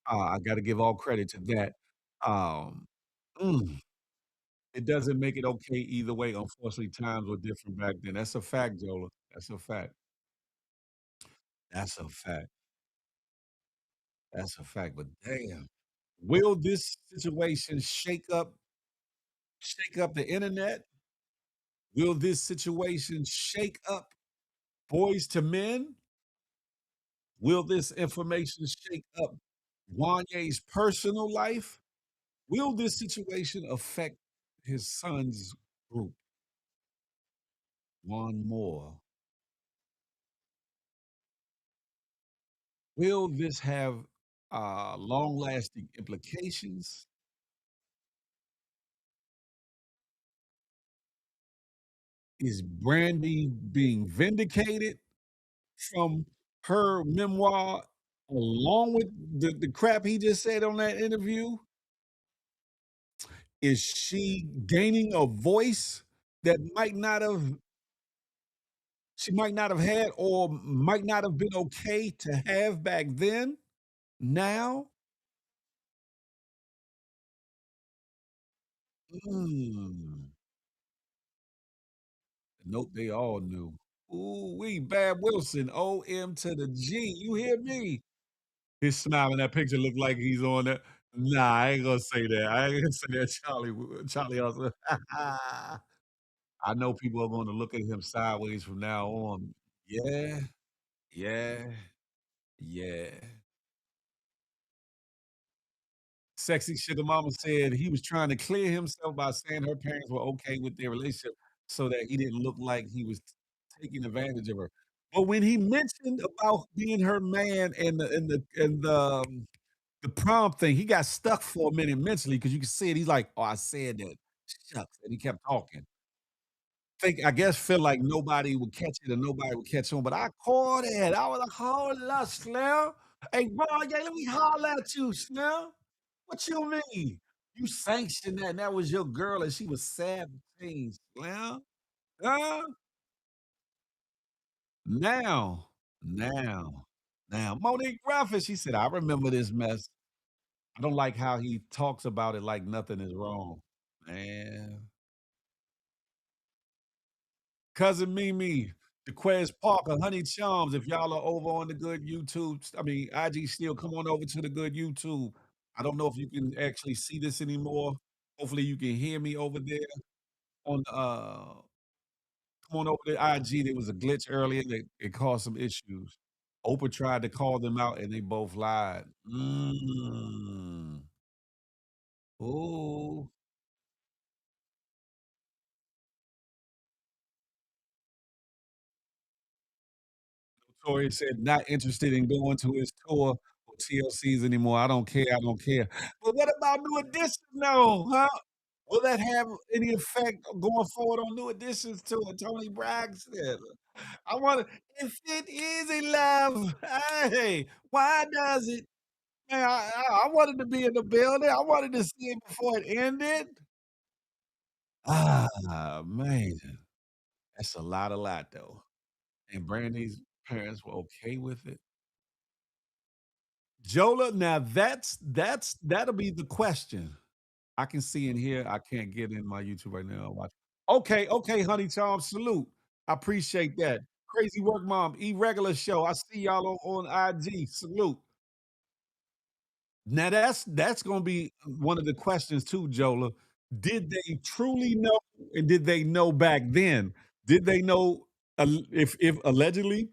I gotta give all credit to that. Um, mm, it doesn't make it okay either way. Unfortunately, times were different back then. That's a fact, Jola. That's a fact. That's a fact. That's a fact. But damn, will this situation shake up the internet? Will this situation shake up boys to men? Will this information shake up Wanye's personal life? Will this situation affect his son's group? One more. Will this have long lasting implications? Is Brandy being vindicated from her memoir along with the crap he just said on that interview? Is she gaining a voice that she might not have had or might not have been okay to have back then? Now? Mm. Nope, they all knew. Ooh, we Bad Wilson, OM to the G. You hear me? His smile in that picture looked like he's on that. Nah, I ain't gonna say that. I ain't gonna say that. Charlie also. I know people are going to look at him sideways from now on. Yeah, yeah, yeah. Sexy Sugar Mama said he was trying to clear himself by saying her parents were okay with their relationship so that he didn't look like he was taking advantage of her. But when he mentioned about being her man and the prom thing, he got stuck for a minute mentally because you can see it. He's like, "Oh, I said that. Shucks," and he kept talking. I guess feel like nobody would catch it or nobody would catch on, but I caught it. I was like, "Hold up, Slim. Hey, bro, yeah, let me holler at you, Slim. What you mean? You sanctioned that, and that was your girl, and she was 17, Slim. Huh? Now, now, now. Monique Ruffin, she said, I remember this mess. I don't like how he talks about it like nothing is wrong. Man. Cousin Mimi, DeQuez Parker, Honey Charms. If y'all are over on the good YouTube, I mean IG still, come on over to the good YouTube. I don't know if you can actually see this anymore. Hopefully you can hear me over there on come on over to IG. There was a glitch earlier that it caused some issues. Oprah tried to call them out and they both lied. Mm. Ooh. Tori said, "Not interested in going to his tour or TLCs anymore. I don't care, I don't care." But what about New Edition though, huh? Will that have any effect going forward on New Editions to it? Tony Braxton. I wonder if it is a love, hey, why does it? Man, I wanted to be in the building. I wanted to see it before it ended. Ah, man. That's a lot though. And Brandy's parents were okay with it. Jola, now that'll be the question. I can see in here. I can't get in my YouTube right now. Watch. Okay, okay, honey charm, salute. I appreciate that. Crazy work, mom. Irregular show. I see y'all on IG. Salute. Now that's gonna be one of the questions too, Jola. Did they truly know, and did they know back then? Did they know if allegedly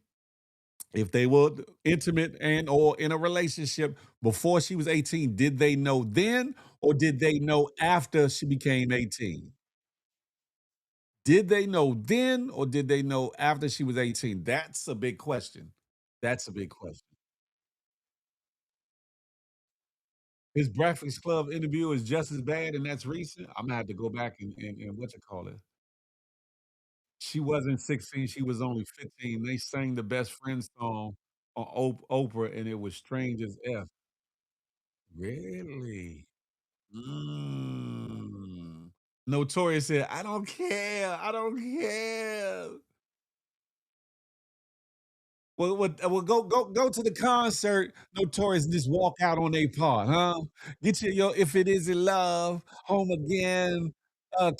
if they were intimate and or in a relationship before she was 18, did they know then or did they know after she became 18? Did they know then or did they know after she was 18? That's a big question. That's a big question. His Breakfast Club interview is just as bad and that's recent. I'm gonna have to go back and what you call it. She wasn't 16, she was only 15. They sang the best friend song on Oprah and it was strange as F. Really? Mm. Notorious said, "I don't care. I don't care." Well, go to the concert, Notorious, and just walk out on their part, huh? Get your "If It Isn't Love," "Home Again,"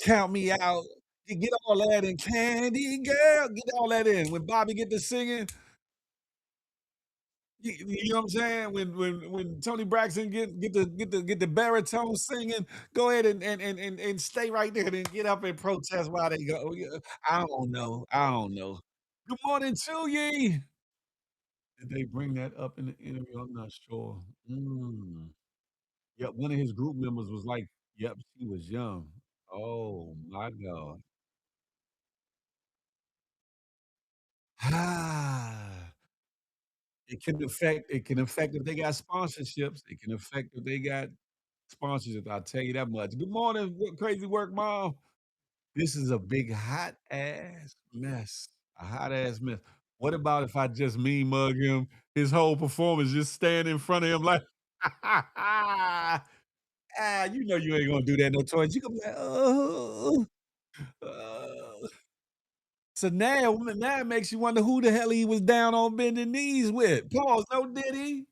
"Count Me Out." Get all that in, "Candy Girl," get all that in. When Bobby get to singing, you know what I'm saying? When Tony Braxton get the baritone singing, go ahead and stay right there and get up and protest while they go. Yeah, I don't know. I don't know. Good morning to ye. Did they bring that up in the interview? I'm not sure. Mm. Yep, one of his group members was like, "Yep, she was young." Oh my God. Ah. It can affect if they got sponsorships. It can affect if they got sponsorship, I'll tell you that much. Good morning, crazy work, mom. This is a big hot ass mess. A hot ass mess. What about if I just mean mug him? His whole performance just stand in front of him like, you know you ain't gonna do that no toys. You gonna be like, oh. So now it makes you wonder who the hell he was down on bending knees with. Pause. No, did he?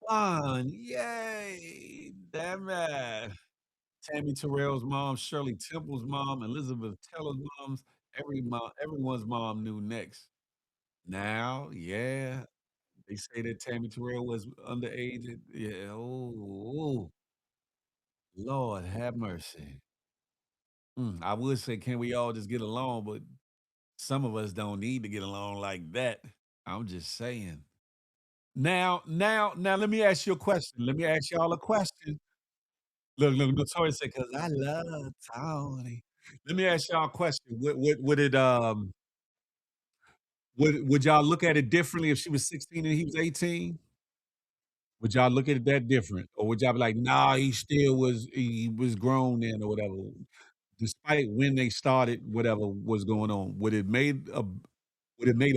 Fun. Yay. Damn it. Tammy Terrell's mom, Shirley Temple's mom, Elizabeth Taylor's moms, everyone's mom knew next. Now, yeah, They say that Tammy Terrell was underage. Yeah. Oh, Lord have mercy. I would say, can we all just get along? But some of us don't need to get along like that. I'm just saying. Now, let me ask you a question. Let me ask y'all a question. Look, Notorious said, "'Cause I love Tony." Let me ask y'all a question. Would y'all look at it differently if she was 16 and he was 18? Would y'all look at it that different? Or would y'all be like, "Nah, he was grown then," or whatever? Despite when they started, whatever was going on, would it made a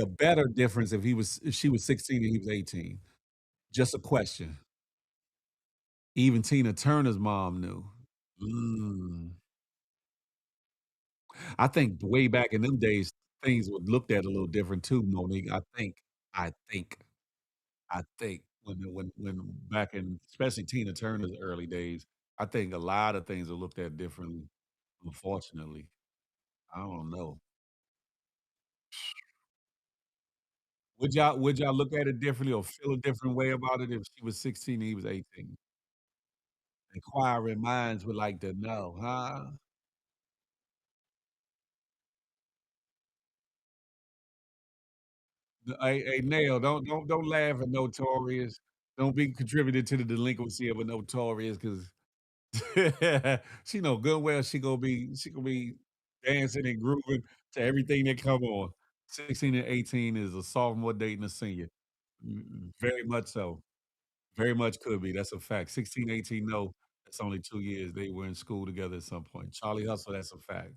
better difference if she was 16 and he was 18? Just a question. Even Tina Turner's mom knew. Mm. I think way back in them days, things were looked at a little different too, Monique. I think, I think when back in especially Tina Turner's early days, I think a lot of things are looked at differently, unfortunately. I don't know. Would y'all look at it differently or feel a different way about it if she was 16 and he was 18? Inquiring minds would like to know, huh? Hey, Nail, don't laugh at Notorious. Don't be contributing to the delinquency of a Notorious because she know good well she gonna be dancing and grooving to everything that come on. 16 and 18 is a sophomore dating a senior. Very much so. Very much could be. That's a fact. 16, 18, no, that's only 2 years. They were in school together at some point. Charlie Hustle, that's a fact.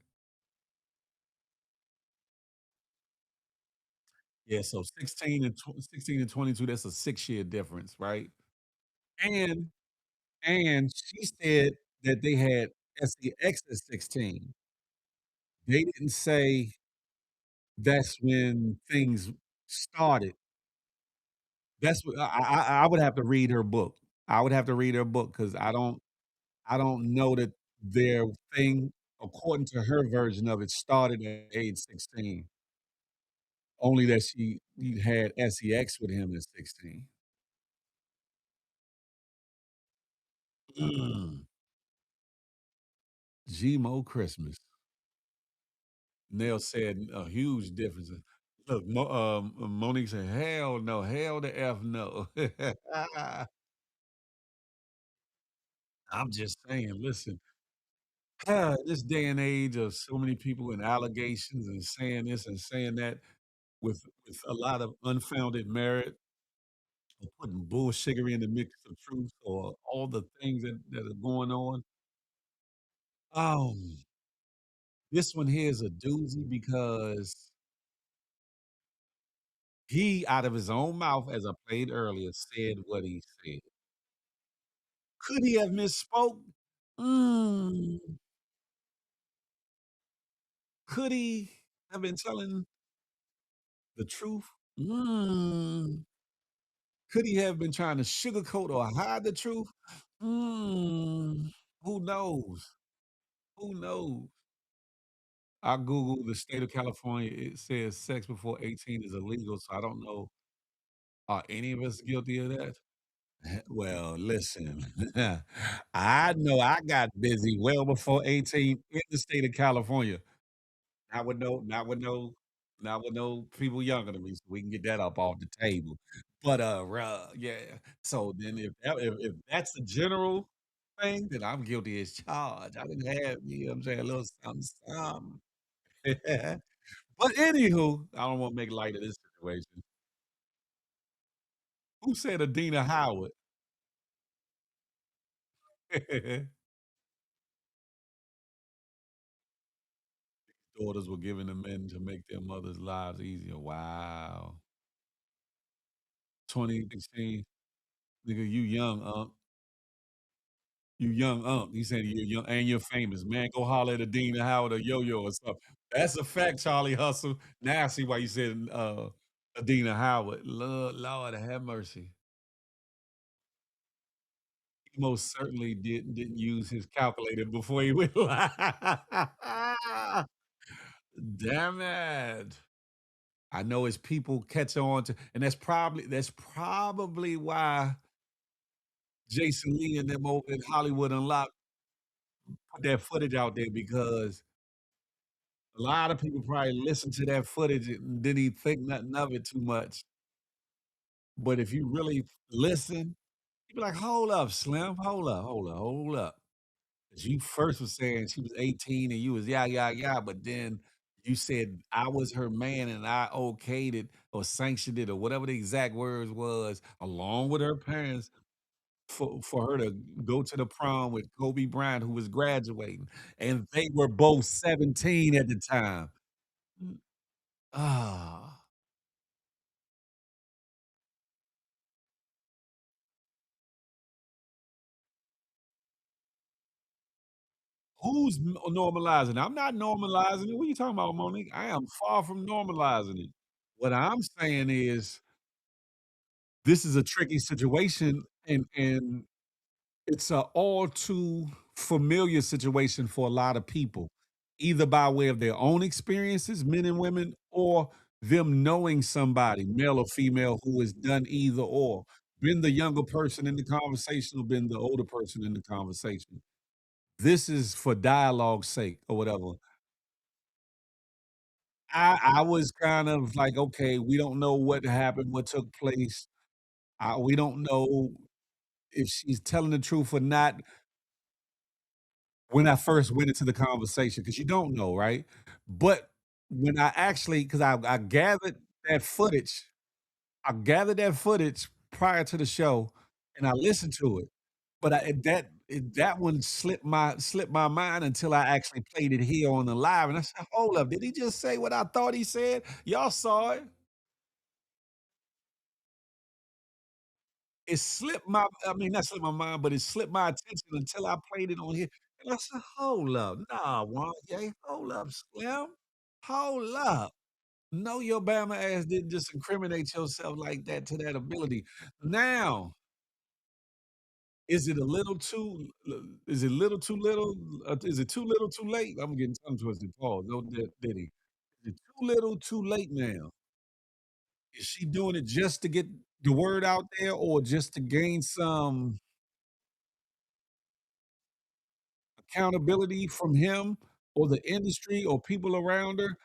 Yeah, so 16 and 22, that's a 6-year difference, right? And she said that they had SEX at 16. They didn't say that's when things started. That's what I would have to read her book. I would have to read her book because I don't know that their thing, according to her version of it, started at age 16. Only that she had SEX with him at 16. Mm. Gmo Christmas. Nell said a huge difference. Look, Monique said, "Hell no, hell the f no." I'm just saying. Listen, this day and age of so many people and allegations and saying this and saying that with a lot of unfounded merit or putting bullshiggery in the mix of truth or all the things that are going on. Um, this one here is a doozy because he, out of his own mouth, as I played earlier, said what he said. Could he have misspoke? Mm. Could he have been telling the truth? Mm. Could he have been trying to sugarcoat or hide the truth? Mm. Who knows? Who knows? I Googled the state of California. It says sex before 18 is illegal, so I don't know. Are any of us guilty of that? Well, listen, I know I got busy well before 18 in the state of California. Not with no people younger than me, so we can get that up off the table. But yeah. So then if that's the general thing, then I'm guilty as charged. I didn't have, you know what I'm saying, a little something, something. But anywho, I don't want to make light of this situation. Who said Adina Howard? Daughters were given to men to make their mothers' lives easier. Wow. 2016. Nigga, you young, You young He said you're young and you're famous. Man, go holler at Adina Howard or Yo-Yo or something. That's a fact, Charlie Hustle. Now I see why you said Adina Howard. Lord have mercy. He most certainly didn't use his calculator before he went live. Damn it. I know as people catch on to, and that's probably why Jason Lee and them over in Hollywood Unlocked put that footage out there because a lot of people probably listen to that footage and didn't even think nothing of it too much. But if you really listen, you be like, "Hold up, Slim, hold up, hold up, hold up." 'Cause you first was saying she was 18 and you was yeah, yeah, yeah, but then you said I was her man and I okayed it or sanctioned it or whatever the exact words was, along with her parents for her to go to the prom with Kobe Bryant, who was graduating, and they were both 17 at the time. Mm, ah, who's normalizing? I'm not normalizing it. What are you talking about, Monique? I am far from normalizing it. What I'm saying is this is a tricky situation, and it's a all too familiar situation for a lot of people, either by way of their own experiences, men and women, or them knowing somebody, male or female, who has done either or, been the younger person in the conversation or been the older person in the conversation. This is for dialogue's sake or whatever. I was kind of like, okay, we don't know what happened, what took place. We don't know if she's telling the truth or not when I first went into the conversation, because you don't know, right? But when I actually, because I gathered that footage, I gathered that footage prior to the show, and I listened to it. But that one slipped my mind until I actually played it here on the live, and I said, "Hold up, did he just say what I thought he said?" Y'all saw it. It slipped my I mean, not slipped my mind, but it slipped my attention until I played it on here, and I said, "Hold up, nah, Wanya, hold up, Slim, hold up. No, your Bama ass didn't just incriminate yourself like that to that ability. Now, is it a little too is it little too little? Is it too little too late? I'm getting tongue twisted. Pause. No Diddy. Is it too little too late now? Is she doing it just to get the word out there or just to gain some accountability from him or the industry or people around her?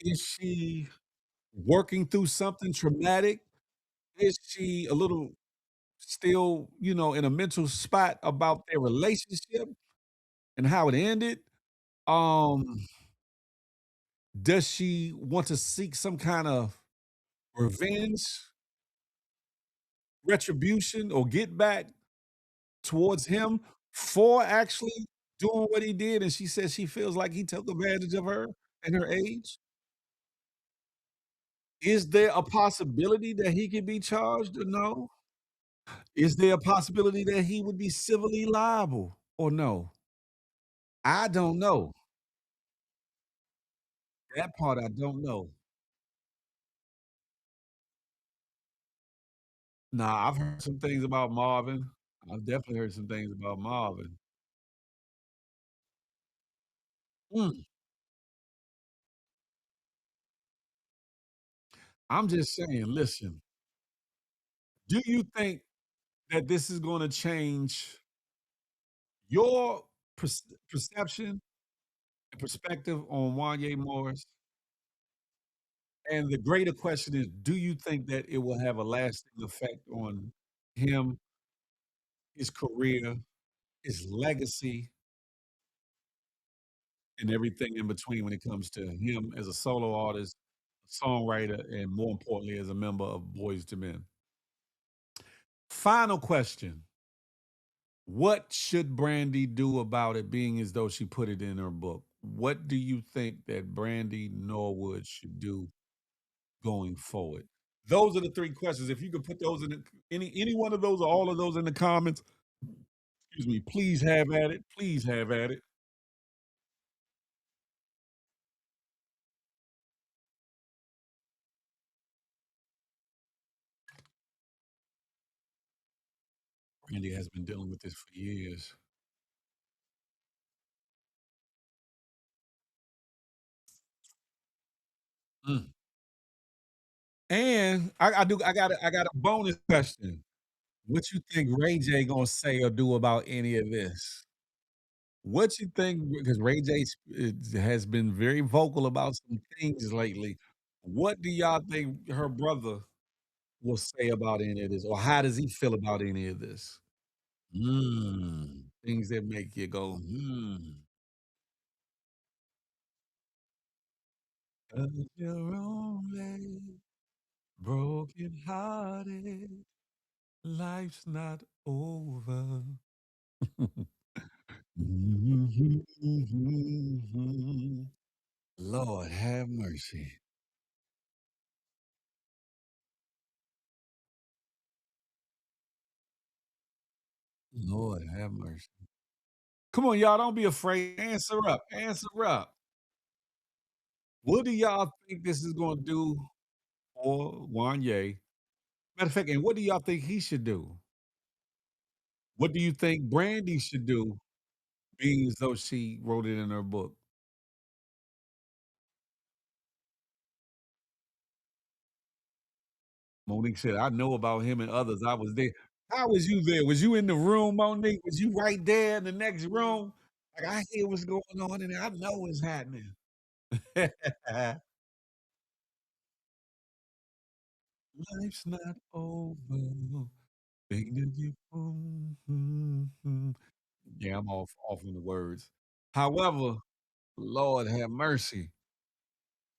Is she working through something traumatic? Is she a little still, in a mental spot about their relationship and how it ended? Um, does she want to seek some kind of revenge, retribution, or get back towards him for actually doing what he did? And she says she feels like he took advantage of her and her age. Is there a possibility that he could be charged or no? Is there a possibility that he would be civilly liable or no? I don't know. That part I don't know. Nah, I've heard some things about Marvin. I've definitely heard some things about Marvin. Mm, I'm just saying, listen, do you think that this is gonna change your perception and perspective on Wanye Morris? And the greater question is, do you think that it will have a lasting effect on him, his career, his legacy, and everything in between when it comes to him as a solo artist, songwriter, and more importantly, as a member of Boys to Men? Final question. What should Brandy do about it, being as though she put it in her book? What do you think that Brandy Norwood should do going forward? Those are the three questions. If you could put those in any one of those or all of those in the comments, excuse me, please have at it. Please have at it. Brandy has been dealing with this for years. Mm. And I got a bonus question. What you think Ray J gonna say or do about any of this? What you think? Because Ray J has been very vocal about some things lately. What do y'all think her brother will say about any of this, or how does he feel about any of this? Things that make you go, "Hmm." 'Cause you're only broken hearted. Life's not over. Lord have mercy. Lord have mercy. Come on, y'all, don't be afraid. Answer up. Answer up. What do y'all think this is gonna do for Wanye? Matter of fact, and what do y'all think he should do? What do you think Brandy should do, being as though she wrote it in her book? Monique said, "I know about him and others. I was there." How was you there? Was you in the room, Monique? Was you right there in the next room? Like, I hear what's going on and I know what's happening. Life's not over. Thinking you Yeah, I'm off on the words. However, Lord have mercy.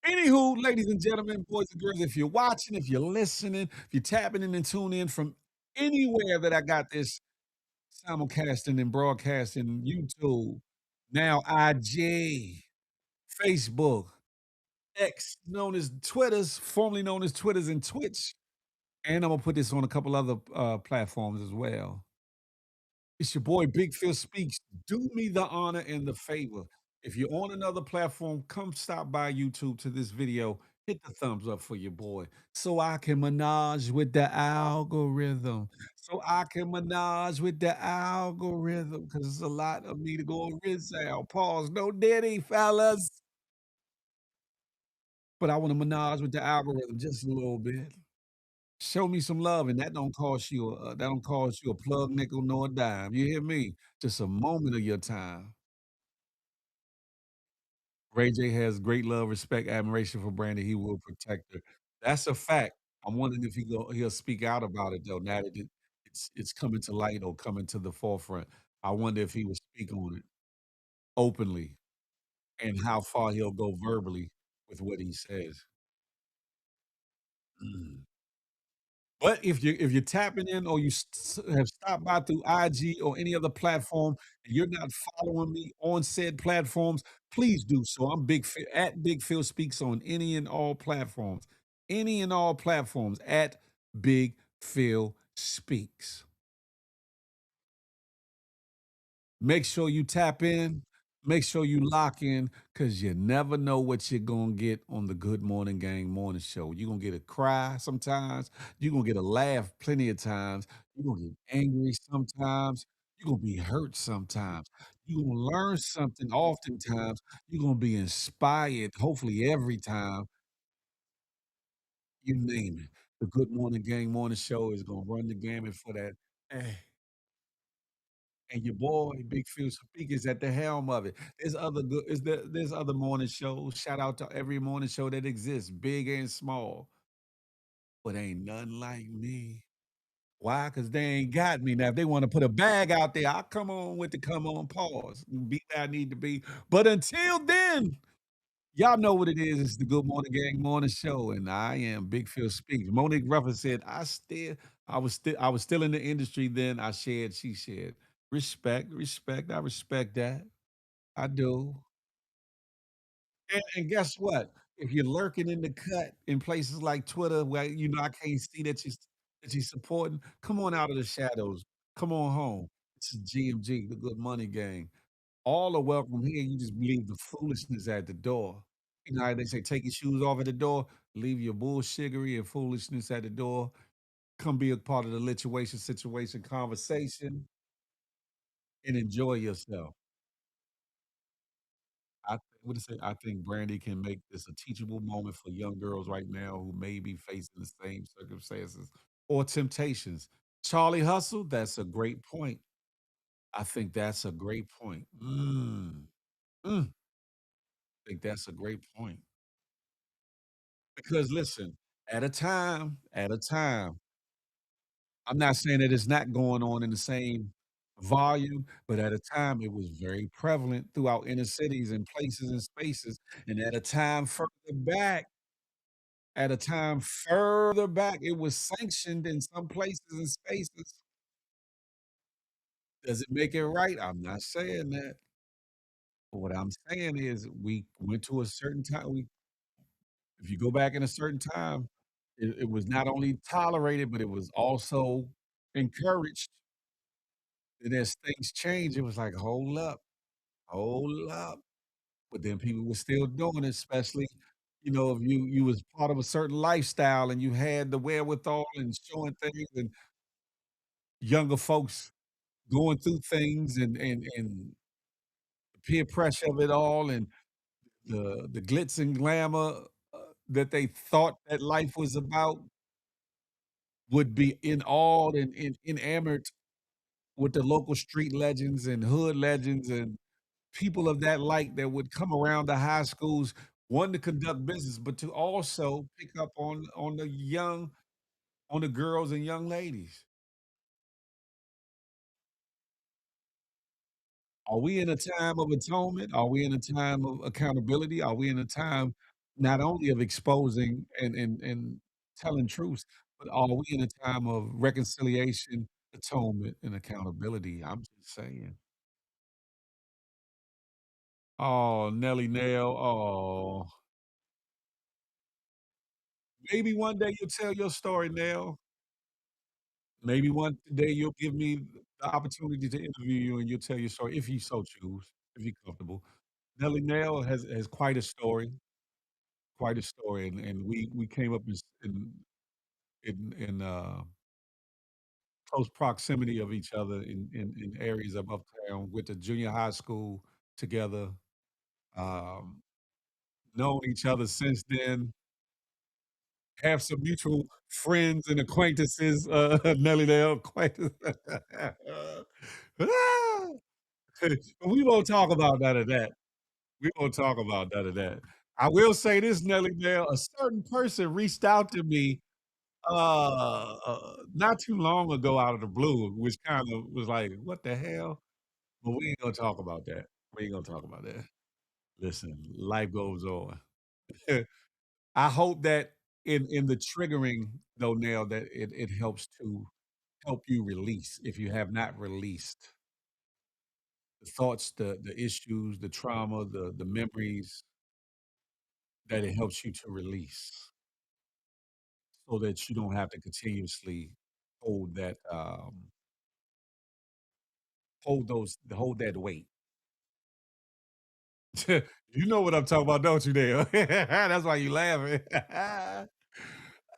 Anywho, ladies and gentlemen, boys and girls, if you're watching, if you're listening, if you're tapping in and tuning in from anywhere that I got this simulcasting and broadcasting, YouTube, now IG, Facebook, X, known as Twitters, formerly known as Twitters and Twitch. And I'm gonna put this on a couple other platforms as well. It's your boy Big Phil Speaks. Do me the honor and the favor. If you're on another platform, come stop by YouTube to this video. Hit the thumbs up for your boy so I can menage with the algorithm. So I can menage with the algorithm because it's a lot of me to go on Rizal. Pause. No diddy, fellas. But I want to menage with the algorithm just a little bit. Show me some love, and that don't cost you a plug nickel nor a dime. You hear me? Just a moment of your time. Ray J has great love, respect, admiration for Brandy. He will protect her. That's a fact. I'm wondering if he'll speak out about it though. Now that it's coming to light or coming to the forefront. I wonder if he will speak on it openly and how far he'll go verbally with what he says. Mm. But if you're tapping in or you have stopped by through IG or any other platform and you're not following me on said platforms, please do so. I'm at Big Phil Speaks on any and all platforms. Any and all platforms at Big Phil Speaks. Make sure you tap in. Make sure you lock in because you never know what you're going to get on the Good Morning Gang morning show. You're going to get a cry sometimes. You're going to get a laugh plenty of times. You're going to get angry sometimes. You're going to be hurt sometimes. You're going to learn something oftentimes. You're going to be inspired, hopefully, every time. You name it. The Good Morning Gang morning show is going to run the gamut for that. Eh, and your boy Big Phil Speak is at the helm of it. There's other morning shows. Shout out to every morning show that exists, big and small, but ain't nothing like me. Why? Because they ain't got me. Now, if they want to put a bag out there, I'll come on with the come on pause. Be where I need to be. But until then, y'all know what it is. It's the Good Morning Gang morning show, and I am Big Phil Speaks. Monique Ruffin said, I was still in the industry then. I shared, she shared. Respect, respect. I respect that. I do. And guess what? If you're lurking in the cut in places like Twitter, where I can't see that you're supporting, come on out of the shadows. Come on home. This is GMG, the Good Money Gang. All are welcome here. You just leave the foolishness at the door. You know how they say, take your shoes off at the door, leave your bullshiggery and foolishness at the door. Come be a part of the situation conversation and enjoy yourself. I what to say? I think Brandy can make this a teachable moment for young girls right now who may be facing the same circumstances or temptations. Charlie Hustle, that's a great point. I think that's a great point. I think that's a great point. Because listen, at a time, I'm not saying that it's not going on in the same volume, but at a time it was very prevalent throughout inner cities and places and spaces. And at a time further back, it was sanctioned in some places and spaces. Does it make it right? I'm not saying that. But what I'm saying is we went to a certain time. If you go back in a certain time, it was not only tolerated, but it was also encouraged. And as things changed, it was like, hold up. But then people were still doing it, especially, if you was part of a certain lifestyle and you had the wherewithal and showing things and younger folks going through things and the peer pressure of it all and the glitz and glamour that they thought that life was about would be in awed and enamored with the local street legends and hood legends and people of that light that would come around the high schools, one to conduct business, but to also pick up on the girls and young ladies. Are we in a time of atonement? Are we in a time of accountability? Are we in a time not only of exposing and telling truths, but are we in a time of reconciliation, atonement, and accountability? I'm just saying. Oh, Nelly Nail. Oh, maybe one day you'll tell your story, Nell. Maybe one day you'll give me the opportunity to interview you and you'll tell your story if you so choose, if you're comfortable. Nelly Nail has quite a story, and we came up in close proximity of each other in areas of uptown. Went to junior high school together. Um, Known each other since then. Have some mutual friends and acquaintances. Nelly Nail acquaintance. Ah! We won't talk about none of that. We won't talk about none of that. I will say this, Nelly Nail, a certain person reached out to me not too long ago out of the blue, which kind of was like, "What the hell?" But we ain't gonna talk about that. We ain't gonna talk about that. Listen, life goes on. I hope that in the triggering though, Nail, that it helps to help you release if you have not released the thoughts, the issues, the trauma, the memories, that it helps you to release so that you don't have to continuously hold that hold that weight. You know what I'm talking about, don't you, Dale? That's why you laughing.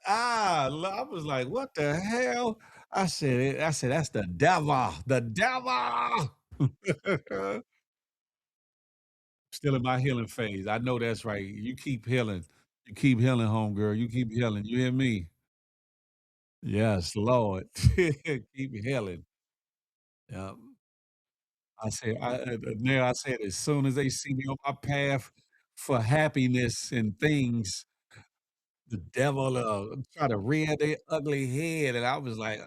I was like, what the hell? I said, that's the devil, the devil. Still in my healing phase. I know that's right. You keep healing. You keep healing, homegirl. You keep healing. You hear me? Yes, Lord. Keep healing. Yeah. Now I said, as soon as they see me on my path for happiness and things, the devil try to rear their ugly head, and I was like,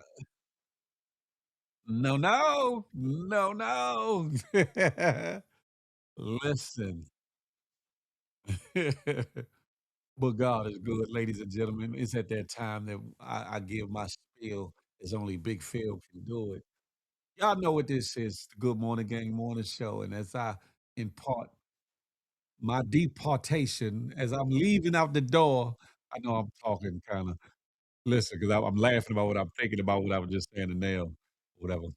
"No, no, no, no." Listen. But God is good, ladies and gentlemen. It's at that time that I give my spiel as only Big Phil can do it. Y'all know what this is, the Good Morning Gang Morning Show, and as I impart my departation, as I'm leaving out the door, I know I'm talking kinda listen, 'cause I'm laughing about what I'm thinking about what I was just saying to Nell, whatever.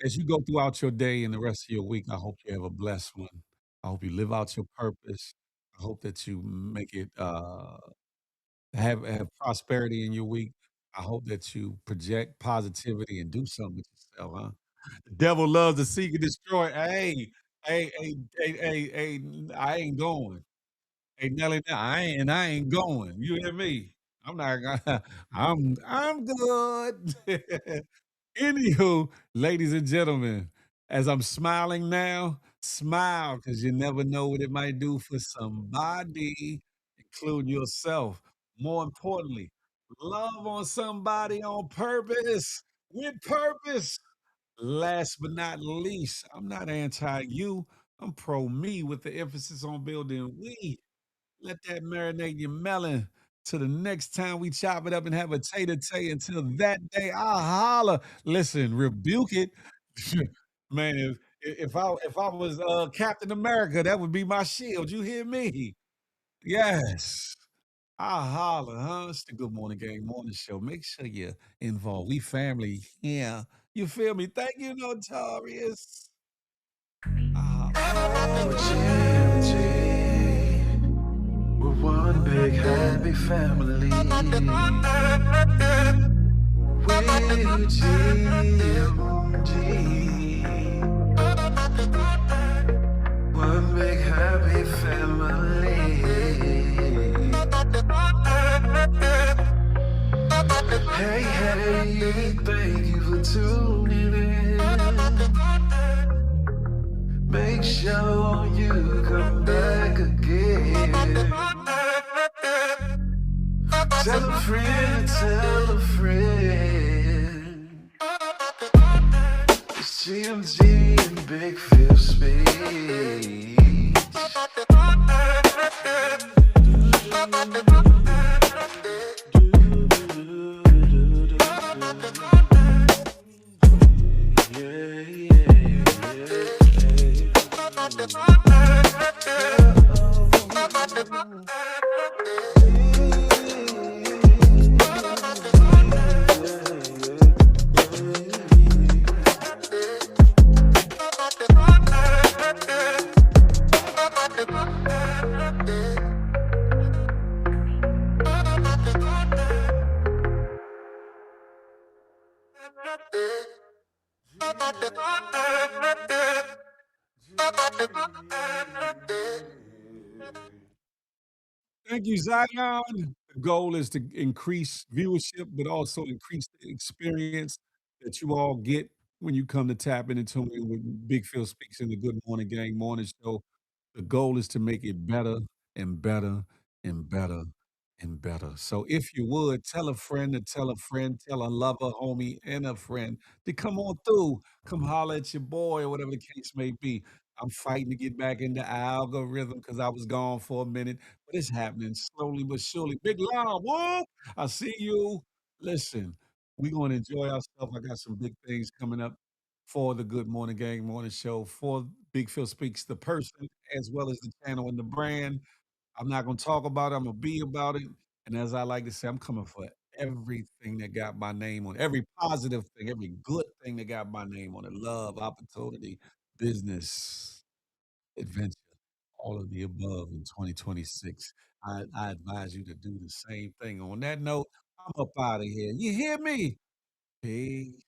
As you go throughout your day and the rest of your week, I hope you have a blessed one. I hope you live out your purpose. I hope that you make it, have prosperity in your week. I hope that you project positivity and do something with yourself, huh? The devil loves to seek and destroy. Hey, Hey, I ain't going. Hey, Nelly, I ain't going. You hear me? I'm not gonna I'm good. Anywho, ladies and gentlemen, as I'm smiling now, smile because you never know what it might do for somebody, including yourself. More importantly, love on somebody on purpose, with purpose. Last but not least, I'm not anti you. I'm pro me with the emphasis on building we. Let that marinate in your melon. Till the next time we chop it up and have a tay. Until that day, I'll holler. Listen, rebuke it. Man, if I was Captain America, that would be my shield. You hear me? Yes. I'll holler, huh? It's the Good Morning Gang Morning Show. Make sure you're involved. We family here. You feel me? Thank you, Notorious. We're one big happy family. We're GMG. One big happy family. Hey, hey, thank you for tuning in. Make sure you come back again. Tell a friend, tell a friend. It's GMG and Big Phil Speech. Thank you, Zion. The goal is to increase viewership, but also increase the experience that you all get when you come to tap in and tune in with Big Phil Speaks in the Good Morning Gang Morning Show. The goal is to make it better and better and better and better. So if you would, tell a friend to tell a friend, tell a lover, homie, and a friend to come on through. Come holler at your boy or whatever the case may be. I'm fighting to get back into algorithm because I was gone for a minute, but it's happening slowly but surely. Big Love, whoop! I see you. Listen, we're going to enjoy ourselves. I got some big things coming up for the Good Morning Gang Morning Show, for Big Phil Speaks, the person, as well as the channel and the brand. I'm not going to talk about it. I'm going to be about it. And as I like to say, I'm coming for everything that got my name on it, every positive thing, every good thing that got my name on it. Love, opportunity, business, adventure, all of the above in 2026. I advise you to do the same thing. On that note, I'm up out of here. You hear me? Peace.